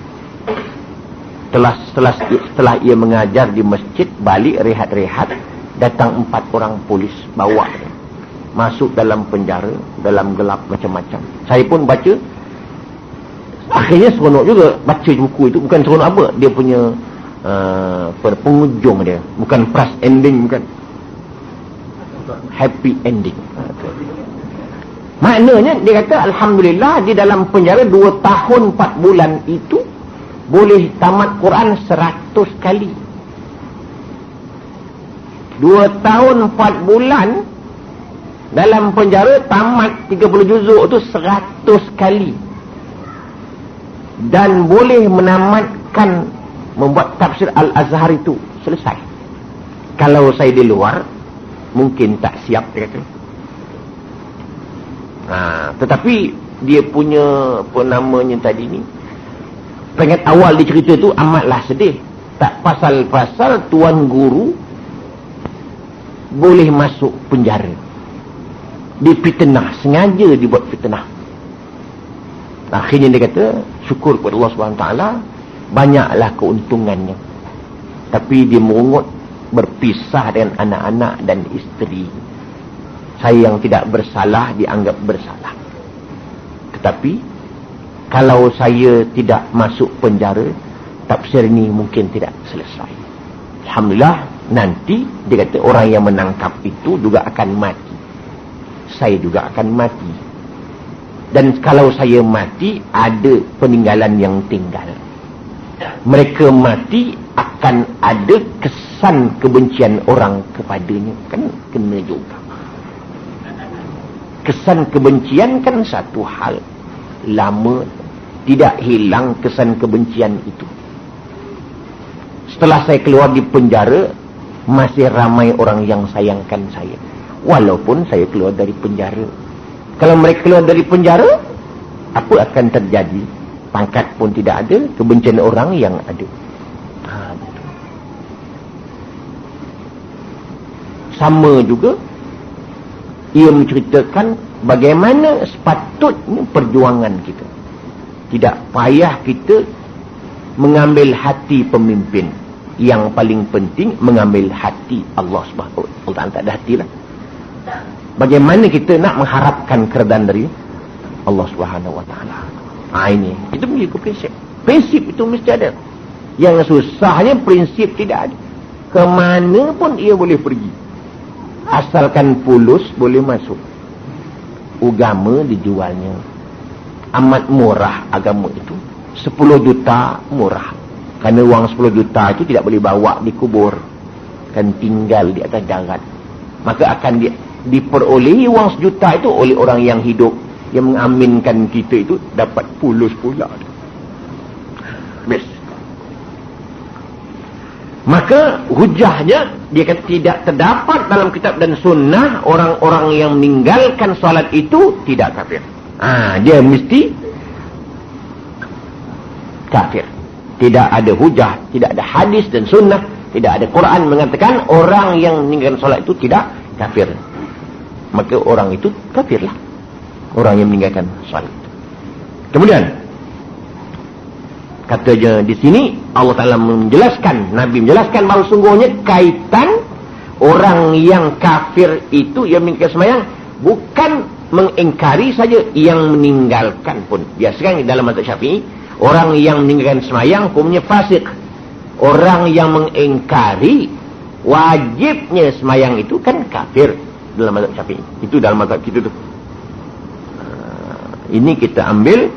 Setelah ia mengajar di masjid, balik rehat-rehat, datang 4 orang polis bawa dia masuk dalam penjara, dalam gelap macam-macam. Saya pun baca, akhirnya seronok juga baca buku itu. Bukan seronok apa, dia punya penghujung dia, bukan plus ending, bukan happy ending. Maknanya dia kata alhamdulillah di dalam penjara 2 tahun 4 bulan itu boleh tamat Quran 100 kali. 2 tahun 4 bulan dalam penjara tamat 30 juzuk tu 100 kali. Dan boleh menamatkan membuat tafsir Al-Azhar itu selesai. Kalau saya di luar mungkin tak siap, dia kata. Tetapi dia punya apa namanya tadi ni, pengat awal di cerita tu amatlah sedih. Tak pasal-pasal tuan guru boleh masuk penjara, difitnah, sengaja dibuat fitnah. Akhirnya dia kata syukur kepada Allah SWT, banyaklah keuntungannya. Tapi dia merungut berpisah dengan anak-anak dan isteri. Saya yang tidak bersalah dianggap bersalah. Tetapi kalau saya tidak masuk penjara, tafsir ini mungkin tidak selesai. Alhamdulillah, nanti dia kata orang yang menangkap itu juga akan mati. Saya juga akan mati. Dan kalau saya mati, ada peninggalan yang tinggal. Mereka mati akan ada kesan kebencian orang kepadanya. Kan kena juga. Kesan kebencian kan satu hal lama, tidak hilang kesan kebencian itu. Setelah saya keluar di penjara, masih ramai orang yang sayangkan saya, walaupun saya keluar dari penjara. Kalau mereka keluar dari penjara, apa akan terjadi? Pangkat pun tidak ada, kebencian orang yang ada. Betul. Sama juga ia menceritakan bagaimana sepatutnya perjuangan kita. Tidak payah kita mengambil hati pemimpin. Yang paling penting mengambil hati Allah Subhanahu wa taala. Tak ada hatilah. Bagaimana kita nak mengharapkan keredaan dari Allah Subhanahu wa taala. Ini itu mengikut prinsip. Prinsip itu mesti ada. Yang susahnya prinsip tidak ada. Kemana pun ia boleh pergi. Asalkan fulus boleh masuk. Agama dijualnya amat murah. Agama itu 10 juta murah. Kerana wang 10 juta itu tidak boleh bawa dikubur, kan tinggal di atas darat. Maka akan diperolehi wang 1 juta itu oleh orang yang hidup, yang mengaminkan kita itu dapat fulus pula. Best. Maka hujahnya dia kata tidak terdapat dalam kitab dan sunnah orang-orang yang meninggalkan solat itu tidak kafir. Dia mesti kafir. Tidak ada hujah, tidak ada hadis dan sunnah, tidak ada Quran mengatakan orang yang meninggalkan solat itu tidak kafir. Maka orang itu kafirlah, orang yang meninggalkan solat. Kemudian katanya di sini Allah Ta'ala menjelaskan, Nabi menjelaskan bahawa sungguhnya kaitan orang yang kafir itu yang meninggalkan sembahyang bukan mengingkari saja, yang meninggalkan pun. Biasanya dalam mazhab Syafi'i, orang yang meninggalkan sembahyang hukumnya fasik. Orang yang mengingkari wajibnya sembahyang itu kan kafir dalam mazhab Syafi'i. Itu dalam mazhab kita tu. Ini kita ambil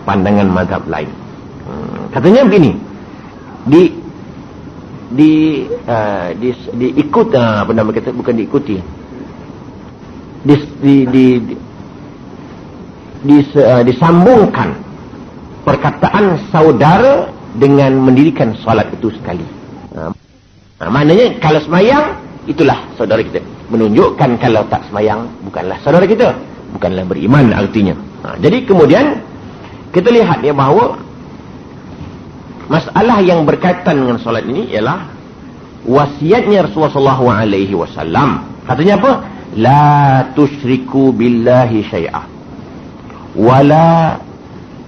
pandangan mazhab lain. Katanya begini, diikut apa nama kata, bukan diikuti, disambungkan perkataan saudara dengan mendirikan salat itu sekali. Maknanya kalau semayang itulah saudara kita, menunjukkan kalau tak semayang bukanlah saudara kita, bukanlah beriman artinya. Jadi kemudian kita lihat ya bahawa masalah yang berkaitan dengan solat ini ialah wasiatnya Rasulullah SAW. Katanya apa? La tusyriku billahi syai'ah wa la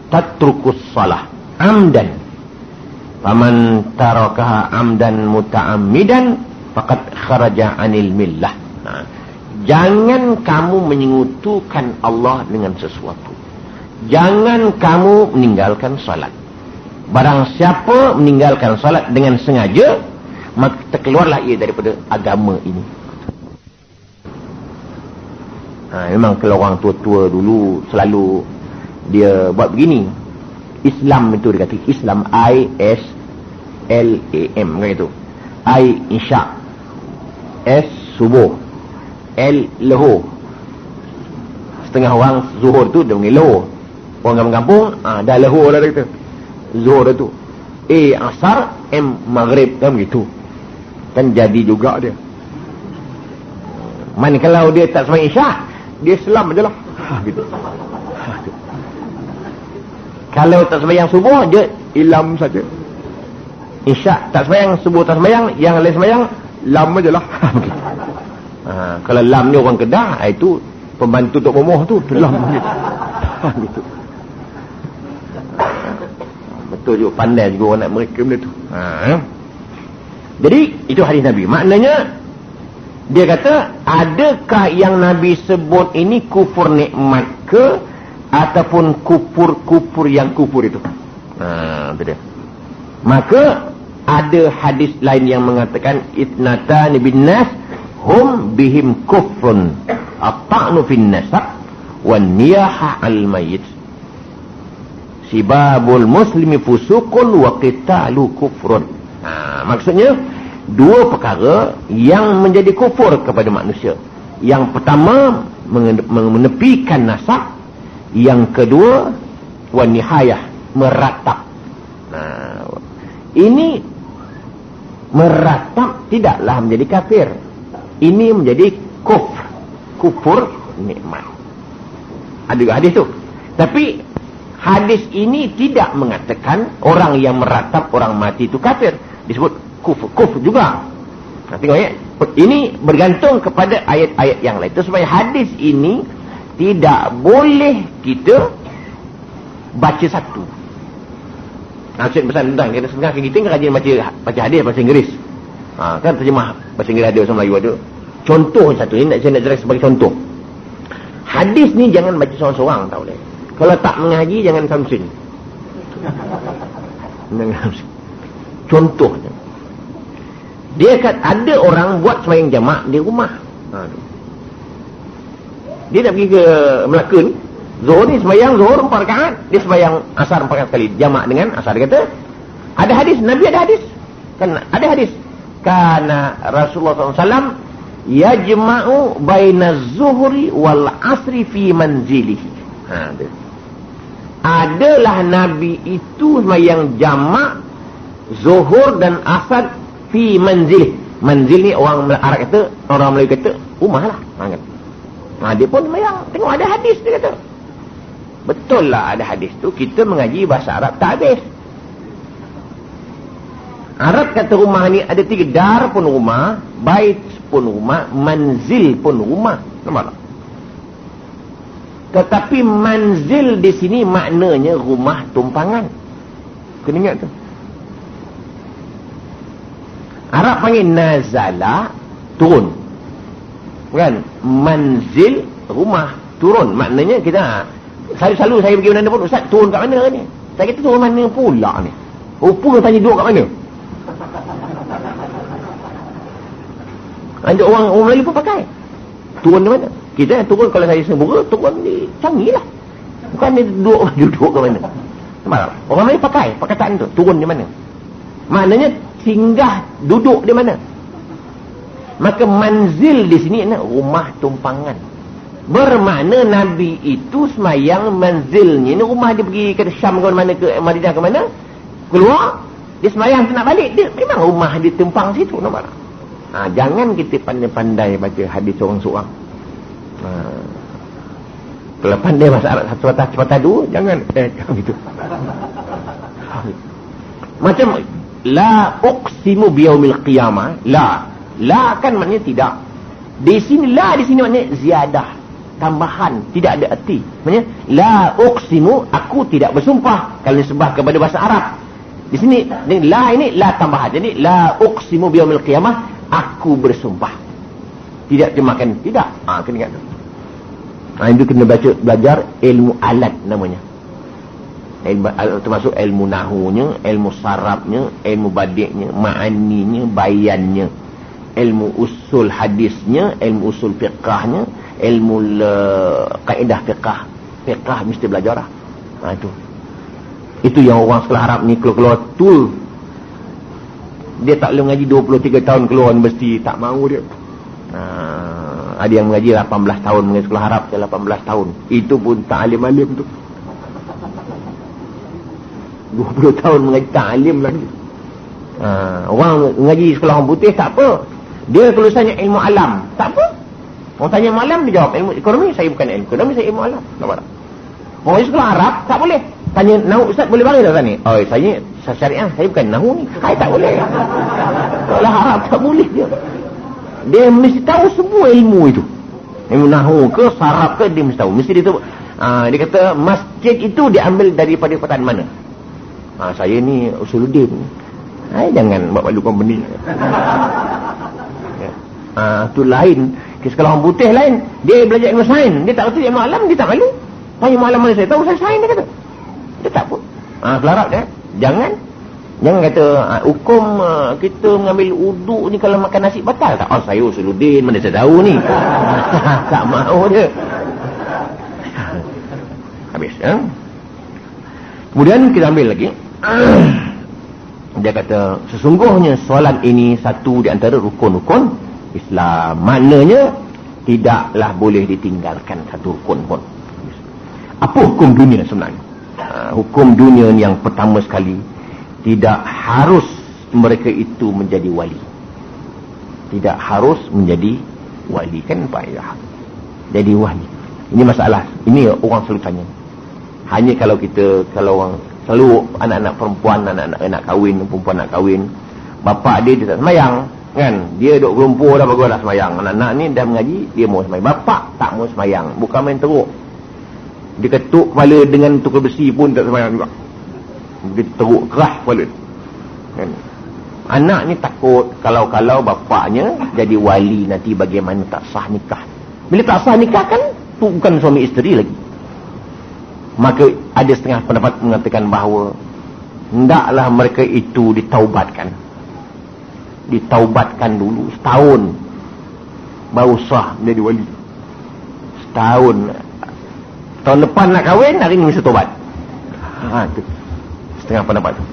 tatrukus salah amdan faman tarakaha amdan muta'ammidan faqad kharaja 'anil millah. Jangan kamu menyekutukan Allah dengan sesuatu. Jangan kamu meninggalkan salat. Barang siapa meninggalkan salat dengan sengaja, maka terkeluarlah ia daripada agama ini. Memang kalau orang tua-tua dulu selalu dia buat begini. Islam itu dia kata Islam, I-S-L-A-M kan itu. I isyak, S subuh, L lohor. Setengah orang zuhur tu dia panggil lohor. Orang kampung dah lohor dah kata. Zuhur dah tu. A asar, M maghrib kan begitu. Kan jadi juga dia. Mana kalau dia tak sembahyang isyak, dia selam ajalah. Gitu. Kalau tak sembahyang subuh, dia ilam saja. Isyak tak sembahyang, subuh tak sembahyang, yang lain sembahyang, lam ajalah. Kalau lam ni orang Kedah, itu pembantu Tok Momoh tu lam gitu. Betul juga, pandai juga orang nak mereka benda tu. Jadi itu hadis Nabi. Maknanya dia kata, adakah yang Nabi sebut ini kufur nikmat ke ataupun kufur yang kufur itu? Itu dia. Maka ada hadis lain yang mengatakan itnatan bin nas hum bihim kufrun at-ta'nu fin nasab wan niyaha al mayyit. Sibabul muslimi fusukun wa qitalu kufrun. Maksudnya dua perkara yang menjadi kufur kepada manusia. Yang pertama menepikan nasab, yang kedua wan nihayah, meratap. Ini meratap tidaklah menjadi kafir. Ini menjadi kufur nikmat. Ada juga hadis tu. Tapi hadis ini tidak mengatakan orang yang meratap orang mati itu kafir. Disebut kufur juga. Tengok ya. Ini bergantung kepada ayat-ayat yang lain. Itu supaya hadis ini tidak boleh kita baca satu. Maksud pesan tentang kita sekarang kita kan rajin baca hadis bahasa Inggeris. Kan terjemah bahasa Inggeris ada, bahasa Melayu ada. Contoh satu ni saya nak jelas sebagai contoh. Hadis ni jangan baca seorang-seorang, tak boleh. Kalau tak mengaji jangan samsin. Contohnya. Dia kata ada orang buat sembahyang jamak di rumah. Dia nak pergi ke Melaka ni. Zuhur ni sembahyang Zuhur 4 rakaat, dia sembahyang asar 4 rakaat sekali, jamak dengan asar. Dia kata ada hadis, Nabi ada hadis. Kan ada hadis. Karena Rasulullah SAW yajma'u baina zuhri wal asri fi manzilihi. Adalah Nabi itu sembahyang jamak Zuhur dan asar fi manzil. Manzil ni orang Arab kata, orang Melayu kata rumah lah. Dia pun sembahyang, tengok ada hadis, dia kata. Betul lah ada hadis tu. Kita mengaji bahasa Arab tak habis. Arab kata rumah ni ada 3. Dar pun rumah, bait pun rumah, manzil pun rumah. Nampak tak? Tetapi manzil di sini maknanya rumah tumpangan. Kena ingat tu. Arab panggil nazala, turun. Kan? Manzil, rumah, turun. Maknanya kita selalu saya pergi mana pun, Ustaz turun kat mana ni? Saya kata turun mana pula ni? Rupa tanya duduk kat mana? Ada orang Melayu pun pakai. Turun di mana? Kita turun, kalau saya Singapura, turun di Changi lah. Bukan dia duduk kat mana. Nampak tak? Orang Melayu pakai perkataan tu, turun di mana? Maknanya singgah, duduk di mana? Maka manzil di sini adalah rumah tumpangan. Bermakna Nabi itu semayang manzilnya ni, rumah dia pergi ke Syam ke mana, ke Madinah ke mana, keluar dia semayang nak balik, dia memang rumah dia tumpang situ. Nampak tak? Jangan kita pandai-pandai baca hadis seorang-seorang. Kalau pandai bahasa Arab satu patah dua, jangan gitu. Macam la uqsimu biyaumil qiyamah, la kan maknanya tidak. Di sini maknanya ziyadah, tambahan, tidak ada erti. Maksudnya la uqsimu, aku tidak bersumpah. Kalau disebah kepada bahasa Arab, Di sini ini la tambahan. Jadi la uqsimu biyaumil qiyamah, aku bersumpah. Tidak terjemahkan tidak. Kena ingat tu. Itu kena belajar ilmu alat namanya. Termasuk ilmu nahunya, ilmu sarabnya, ilmu badi'nya, ma'aninya, bayannya, ilmu usul hadisnya, ilmu usul fiqahnya, ilmu kaedah fiqah mesti belajar lah. Itu yang orang sekolah Arab ni keluar tul, dia tak boleh mengaji 23 tahun keluar universiti, tak mahu dia. Ada yang mengaji 18 tahun mengaji sekolah Arab, 18 tahun, itu pun tak alim-alim tu. 20 tahun mengaji tak alim lagi. Orang mengaji sekolah orang putih tak apa, dia kelulusannya ilmu alam, tak apa. Orang tanya ilmu alam, dia jawab ilmu ekonomi, saya bukan ilmu ekonomi, saya ilmu alam. Nampak tak? Orang sekolah Arab tak boleh. Tanya nahu, ustaz boleh bagi tak ni? Oh, saya syariah, saya bukan nahu ni. Saya tak boleh. Sekolah Arab tak boleh dia. Dia mesti tahu semua ilmu itu. Ilmu nahu ke, sarab ke, dia mesti tahu. Mesti dia tahu. Dia kata masjid itu diambil daripada perkataan mana? Saya ni Usuluddin. Jangan buat malu company. Tu lain. Sekolah orang putih lain. Dia belajar ilmu sains. Dia tak tahu ilmu alam, dia tak malu. Tanya ilmu alam mana saya tahu, saya sains, dia kata. Dia tak pun. Selarap dia. Jangan kata hukum kita mengambil uduk ni kalau makan nasi batal tak? Saya Usuluddin, mana saya tahu ni. Tak mahu dia. Habis. Kemudian kita ambil lagi. Dia kata sesungguhnya solat ini satu di antara rukun-rukun Islam. Maknanya tidaklah boleh ditinggalkan satu rukun pun. Apa hukum dunia sebenarnya? Hukum dunia yang pertama sekali, tidak harus mereka itu menjadi wali. Tidak harus menjadi wali, kan payah jadi wali. Ini masalah. Ini orang selalu tanya. Hanya kalau orang selalu anak-anak perempuan, anak-anak kahwin, perempuan nak kahwin, bapa dia tak semayang, kan? Dia duduk gelumpur dah, bagus dah semayang. Anak-anak ni dah mengaji, dia mau semayang. Bapa tak mau semayang, bukan main teruk. Dia ketuk kepala dengan tukar besi pun tak semayang juga. Dia teruk keras kepala, kan? Anak ni takut kalau bapaknya jadi wali nanti bagaimana tak sah nikah. Bila tak sah nikah kan bukan suami isteri lagi. Maka ada setengah pendapat mengatakan bahawa hendaklah mereka itu ditaubatkan dulu setahun baru sah menjadi wali. Setahun. Tahun depan nak kahwin, hari ni mesti taubat. Itu setengah pendapat tu.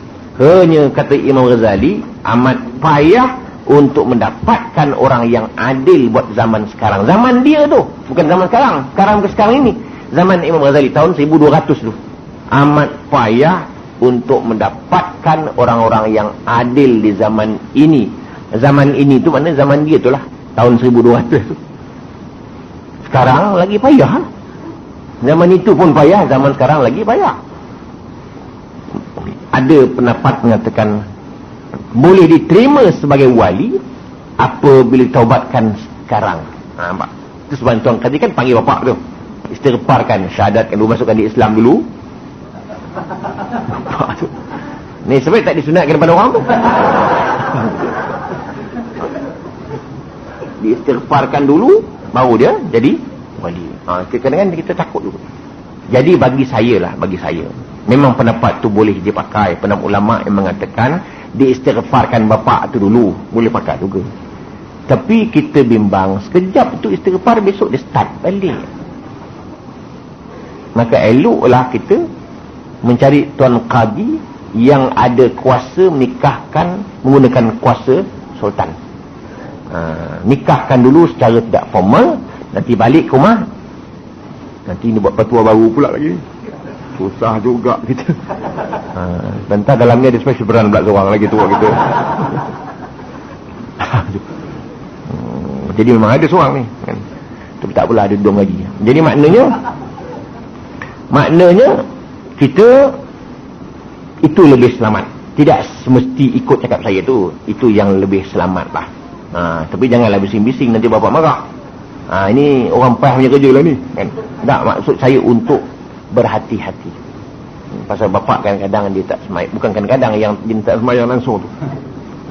Hanya kata Imam Ghazali, amat payah untuk mendapatkan orang yang adil buat zaman sekarang. Zaman dia tu, bukan zaman sekarang. Sekarang ini. Zaman Imam Ghazali tahun 1200 tu. Amat payah untuk mendapatkan orang-orang yang adil di zaman ini. Zaman ini tu maknanya zaman dia tu lah. Tahun 1200 tu. Sekarang lagi payah. Zaman itu pun payah, zaman sekarang lagi payah. Ada pendapat mengatakan boleh diterima sebagai wali apabila taubatkan sekarang. Nampak? Itu sebab tuan tadi kan panggil bapak tu, istighfarkan, syahadatkan dulu, masukkan di Islam dulu. Bapak tu ni sebab tak disunatkan kepada orang tu. Diistighfarkan dulu baru dia jadi wali. Kadang-kadang kita takut dulu. Jadi bagi saya memang pendapat tu boleh dipakai. Pendapat ulama yang mengatakan diistighfarkan bapak tu dulu, boleh pakai juga. Tapi kita bimbang, sekejap tu istighfar, besok dia start balik. Maka eloklah kita mencari tuan qadi yang ada kuasa menikahkan menggunakan kuasa sultan. Nikahkan dulu secara tidak formal, nanti balik ke rumah, nanti ni buat petua baru pula lagi. Susah juga kita. Bentar dalamnya ada special brand pula seorang lagi tua kita. Jadi memang ada seorang ni kan? Tapi tak apalah, ada dua lagi. Jadi maknanya kita itu lebih selamat. Tidak semesti ikut cakap saya tu. Itu yang lebih selamat lah. Tapi janganlah bising-bising, nanti bapak marah. Ini orang payah punya kerja lah ni kan? Tak, maksud saya untuk berhati-hati. Pasal bapak kadang-kadang dia tak semayang, bukan kadang-kadang yang dia tak semayang langsung tu.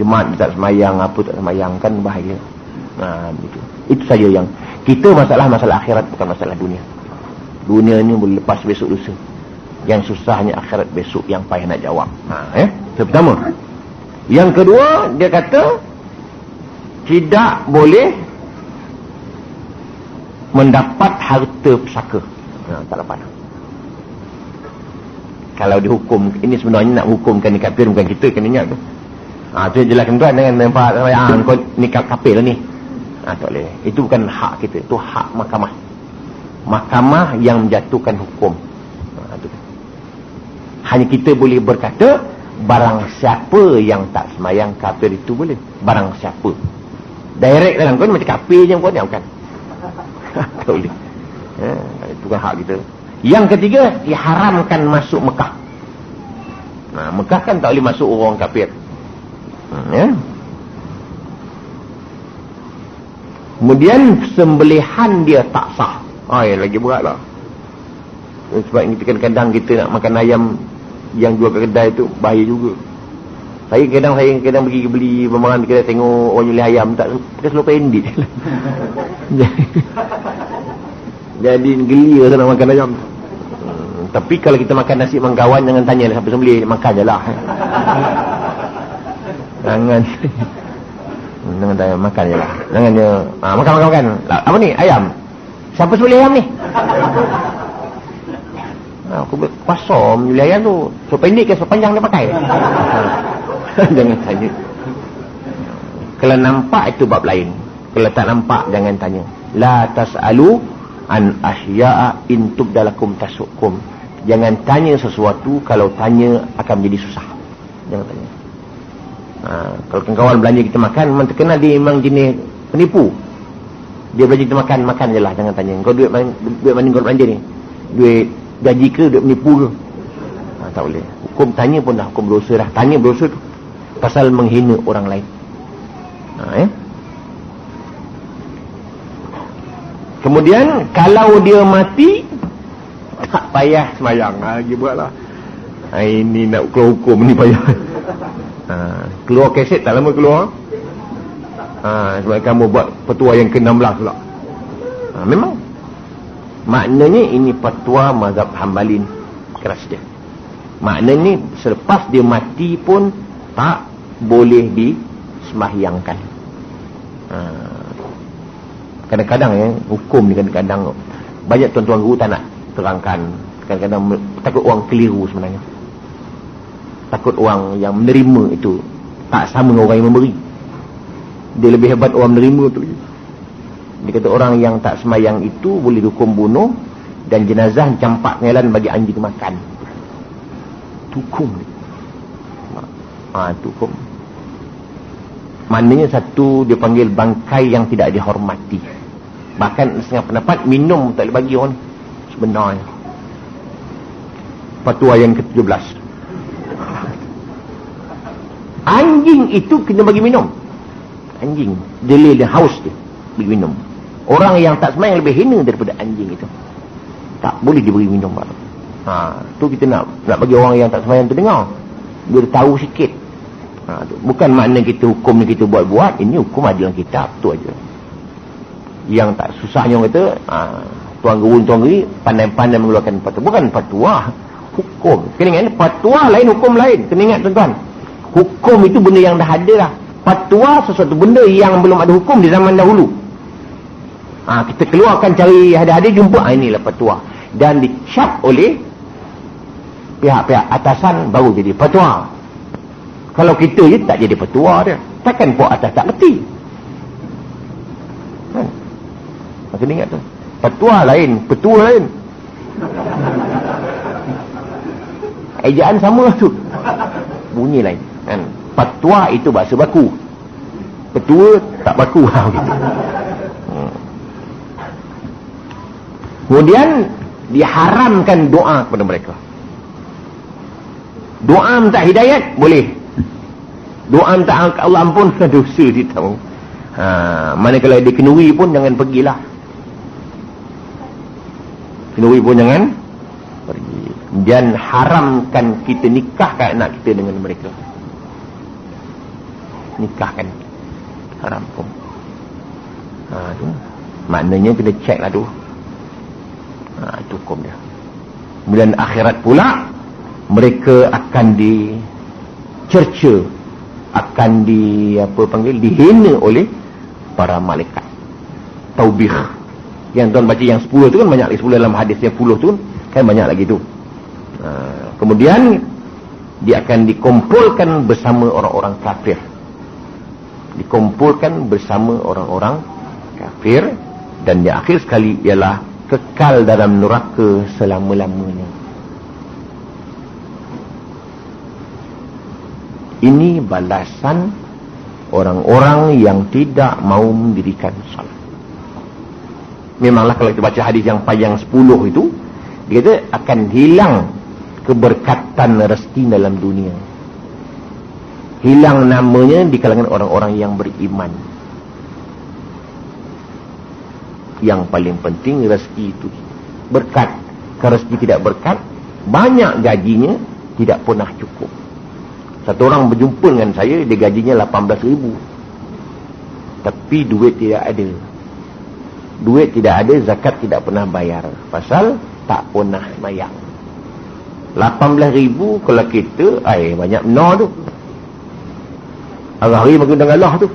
Jemaat dia tak semayang, apa tak semayang, kan bahaya. Gitu. Itu saja yang kita masalah akhirat, bukan masalah dunia. Dunia ni boleh lepas besok lusa. Yang susahnya akhirat besok yang payah nak jawab. Itu pertama. Yang kedua, dia kata tidak boleh mendapat harta pusaka. Tak lepas. Kalau dihukum, ini sebenarnya nak hukumkan ni kafir, bukan kita kena ingat tu. Tu jelaskan tuan, dengan nampak kau ni kafir lah ni. Tak boleh. Itu bukan hak kita, itu hak mahkamah. Mahkamah yang menjatuhkan hukum. Hanya kita boleh berkata barang siapa yang tak semayang kafir itu boleh. Barang siapa. Direct dalam kau macam kafir je kau ni, bukan. Tak boleh. Itu kan hak kita. Yang ketiga, diharamkan masuk Mekah. Mekah kan tak boleh masuk orang kafir. Kemudian sembelihan dia tak sah. Lagi berat lah. Sebab kita kadang-kadang kita nak makan ayam yang jual kat kedai tu bahaya juga. Saya kadang pergi beli barang di kedai, tengok orang jual ayam tak pakai seluar pendek. Jadi geli rasa nak makan ayam. Tapi kalau kita makan nasi mangkawan, jangan tanya lah siapa sembelih, makan je lah. Jangan tanya, makan je lah. Jangan je makan. Apa ni? Ayam. Siapa sembelih ayam ni? Aku pasal menjual ayam tu, so pendek ke so panjang dia pakai. Jangan tanya. Kalau nampak itu bab lain. Kalau tak nampak jangan tanya. La tas'alu an asya'a in tubdalakum tasukum. Jangan tanya sesuatu, kalau tanya akan menjadi susah. Jangan tanya. Kalau kawan belanja kita makan, memang terkenal dia memang jenis penipu. Dia belanja kita makan je lah, jangan tanya. Kau duit mana kau belanja ni? Duit gaji ke, duit menipu ke? Tak boleh. Hukum tanya pun dah hukum dosa dah. Tanya dosa tu pasal menghina orang lain. Kemudian kalau dia mati, tak payah semayang. Lagi buatlah. Ini nak keluar hukum ni payah. Keluar kaset tak lama keluar. Sebab kamu buat petua yang ke-16 pula. Memang maknanya ini fatwa mazhab Hambalin keras dia. Maknanya selepas dia mati pun tak boleh disemahyangkan. Kadang-kadang hukum ni kadang-kadang banyak tuan-tuan guru tak nak terangkan. Kadang-kadang takut orang keliru sebenarnya. Takut orang yang menerima itu tak sama dengan orang yang memberi. Dia lebih hebat orang menerima tu. Dia kata orang yang tak semayang itu boleh dihukum bunuh dan jenazah campak ngelan bagi anjing makan. Hukum. Hukum. Maknanya satu, dia panggil bangkai yang tidak dihormati. Bahkan setengah pendapat minum tak boleh bagi orang sebenarnya. Fatwa yang ke-17. Anjing itu kena bagi minum. Anjing delil dia haus dia bagi minum. Orang yang tak semayang lebih hina daripada anjing itu. Tak boleh diberi minum. Tu kita nak bagi orang yang tak semayang tu dengar. Dia tahu sikit. Bukan makna kita hukum ni kita buat-buat. Ini hukum ada dalam kitab tu aja. Yang tak susahnya orang kata tuan guru pandai-pandai mengeluarkan fatwa. Bukan fatwa, hukum. Kena ingat, fatwa lain, hukum lain. Kena ingat tuan-tuan, hukum itu benda yang dah ada lah. Fatwa sesuatu benda yang belum ada hukum di zaman dahulu. Kita keluarkan, cari ada-ada, jumpa, inilah fatwa. Dan dicap oleh pihak-pihak atasan baru jadi fatwa. Kalau kita je tak jadi fatwa dia. Takkan puak atas tak kerti. Maka ingat tu, fatwa lain, petua lain. Ejaan sama tu, bunyi lain kan. Fatwa itu bahasa baku, petua tak baku. Gitu. Kemudian diharamkan doa kepada mereka. Doa minta hidayat boleh, doa minta Allah ampun dosa dia tahu. Manakala dia kenuri pun jangan pergilah. Kenuri pun jangan pergi. dan haramkan kita nikahkan anak kita dengan mereka. Nikahkan, haram hukum. Tu. Maknanya kena cek lah tu. Itu hukum dia. Kemudian akhirat pula, mereka akan dicerca, akan dihina oleh para malaikat. Taubih. Yang tuan baca yang 10 tu kan banyak lagi, 10 dalam hadis yang 10 tu kan banyak lagi tu. Kemudian dia akan dikumpulkan bersama orang-orang kafir. Dikumpulkan bersama orang-orang kafir, dan yang akhir sekali ialah kekal dalam neraka selama-lamanya. Ini balasan orang-orang yang tidak mau mendirikan salat. Memanglah kalau kita baca hadis yang panjang 10 itu, dia kata akan hilang keberkatan rezeki dalam dunia. Hilang namanya di kalangan orang-orang yang beriman. Yang paling penting rezeki itu berkat. Kalau rezeki tidak berkat, banyak gajinya tidak pernah cukup. Satu orang berjumpa dengan saya, dia gajinya 18,000, tapi duit tidak ada. Duit tidak ada, zakat tidak pernah bayar. Pasal tak pernah mayang. 18,000 kalau kita, banyak benar tu. Hari-hari makin dengarlah tu.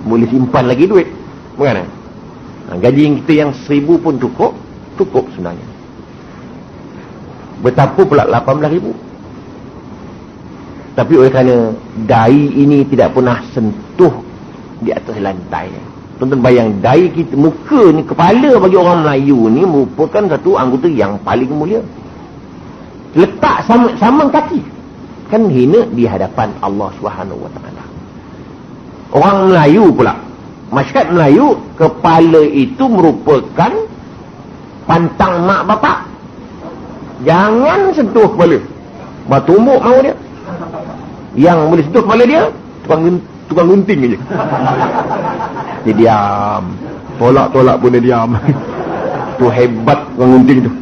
Boleh simpan lagi duit. Bukan? Gaji kita yang 1,000 pun cukup sebenarnya. Betapa pula 18,000. Tapi oleh kerana dai ini tidak pernah sentuh di atas lantai. Tonton bayang, dai kita, muka ni, kepala bagi orang Melayu ni merupakan satu anggota yang paling mulia. Letak sama kaki, kan hina di hadapan Allah Subhanahu Wa Taala. Orang Melayu pula, masyarakat Melayu, kepala itu merupakan pantang mak bapak. Jangan sentuh kepala. Batumbuk mau dia. Yang boleh sentuh kepala dia, tukang gunting aja. Dia diam. Tolak-tolak pun dia diam. Tu hebat tukang gunting tu.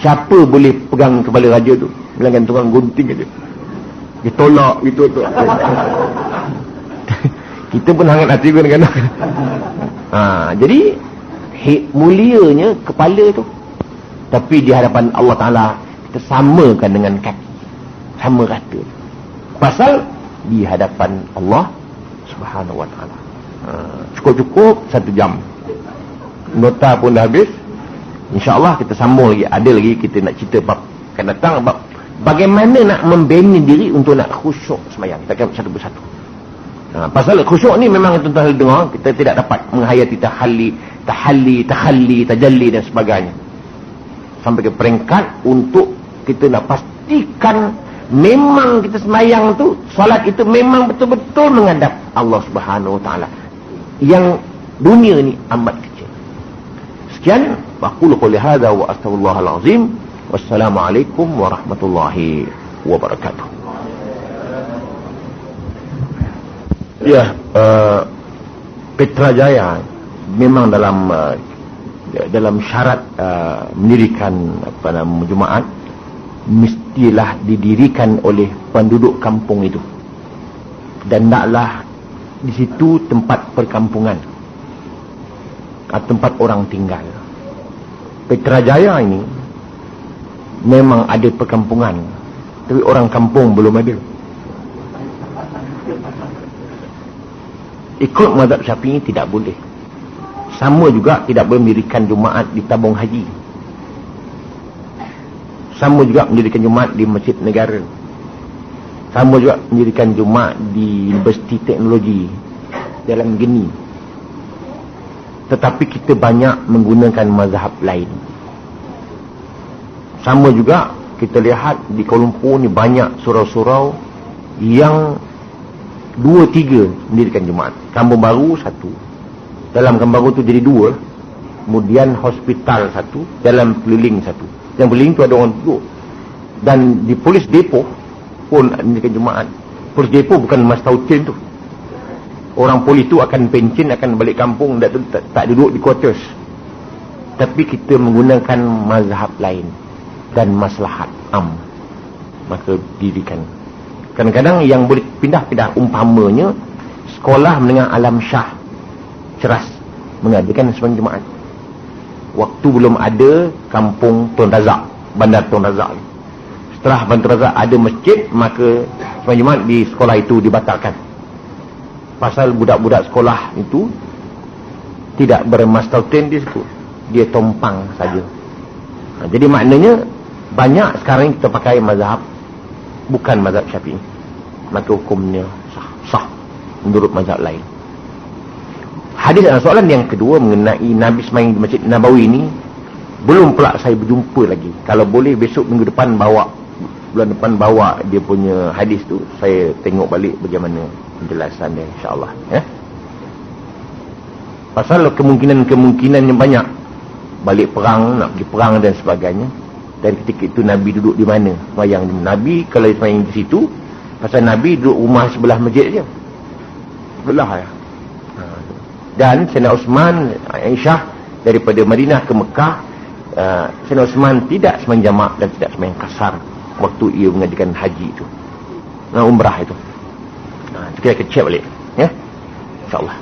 Siapa boleh pegang kepala raja tu? Bilangkan tukang gunting aja. Dia tolak gitu tu. Kita pun hangat hati kadang-kadang. Jadi mulianya kepala tu. Tapi di hadapan Allah Ta'ala kita samakan dengan kaki. Sama rata. Pasal di hadapan Allah Subhanahu Wa Ta'ala. Cukup-cukup 1 jam. Nota pun dah habis. InsyaAllah kita sambung lagi. Ada lagi kita nak cerita bab akan datang, bab bagaimana nak membina diri untuk nak khusyuk sembahyang. Kita akan satu persatu. Pasal khusyuk ni memang tuan-tuan dengar, kita tidak dapat menghayati tahalli, tajalli dan sebagainya. Sampai ke peringkat untuk kita nak pastikan memang kita sembahyang tu, solat itu memang betul-betul menghadap Allah Subhanahu Wa Taala. Yang dunia ni amat kecil. Sekian, aqulu qouli hadza wa astaghfirullahal azim. Wassalamualaikum warahmatullahi wabarakatuh. Ya, Petra Jaya memang dalam syarat mendirikan Jumaat, mestilah didirikan oleh penduduk kampung itu, dan taklah di situ tempat perkampungan, tempat orang tinggal. Petra Jaya ini memang ada perkampungan, tapi orang kampung belum ada. Ikut mazhab Syafi'i tidak boleh. Sama juga tidak boleh mendirikan Jumaat di tabung haji. Sama juga mendirikan Jumaat di masjid negara. Sama juga mendirikan Jumaat di Universiti Teknologi dalam Geni. Tetapi kita banyak menggunakan mazhab lain. Sama juga kita lihat di Kuala Lumpur ni banyak surau-surau yang 2-3 mendirikan Jumaat. Kampung Baru 1. Dalam Kampung Baru tu jadi 2. Kemudian hospital 1. Dalam Peliling 1. Yang Peliling tu ada orang duduk. Dan di polis depo pun mendirikan Jumaat. Polis depo bukan Mas Tautin tu. Orang poli tu akan pencen, akan balik kampung, tak duduk di quarters. Tapi kita menggunakan mazhab lain dan maslahat maka dirikan. Kadang-kadang yang boleh pindah-pindah, umpamanya sekolah menengah Alam Shah Ceras mengadakan sembahyang Jumaat. Waktu belum ada kampung Tun Razak, bandar Tun Razak. Setelah bandar Razak ada masjid, maka sembahyang Jumaat di sekolah itu dibatalkan. Pasal budak-budak sekolah itu tidak bermastautin di situ, dia tompang saja. Jadi maknanya banyak sekarang kita pakai mazhab bukan mazhab Syafi'i, maka hukumnya sah menurut mazhab lain. Hadis dan soalan yang kedua mengenai Nabi sembahyang di Masjid Nabawi ini, belum pula saya berjumpa lagi. Kalau boleh besok minggu depan bulan depan bawa dia punya hadis tu, saya tengok balik bagaimana penjelasan dia, insya-Allah, ya. Pasal kemungkinan yang banyak, balik perang, nak pergi perang dan sebagainya. Dan ketika itu Nabi duduk di mana? Sembahyang Nabi kalau sembahyang di situ, pasal Nabi duduk rumah sebelah masjid je. Sebelah ya. Dan Sayyidina Uthman, Aisyah daripada Madinah ke Mekah, Sayyidina Uthman tidak sembahyang jamak dan tidak sembahyang kasar waktu ia mengadakan haji itu, umrah itu. Kita akan cek balik, ya, insya-Allah.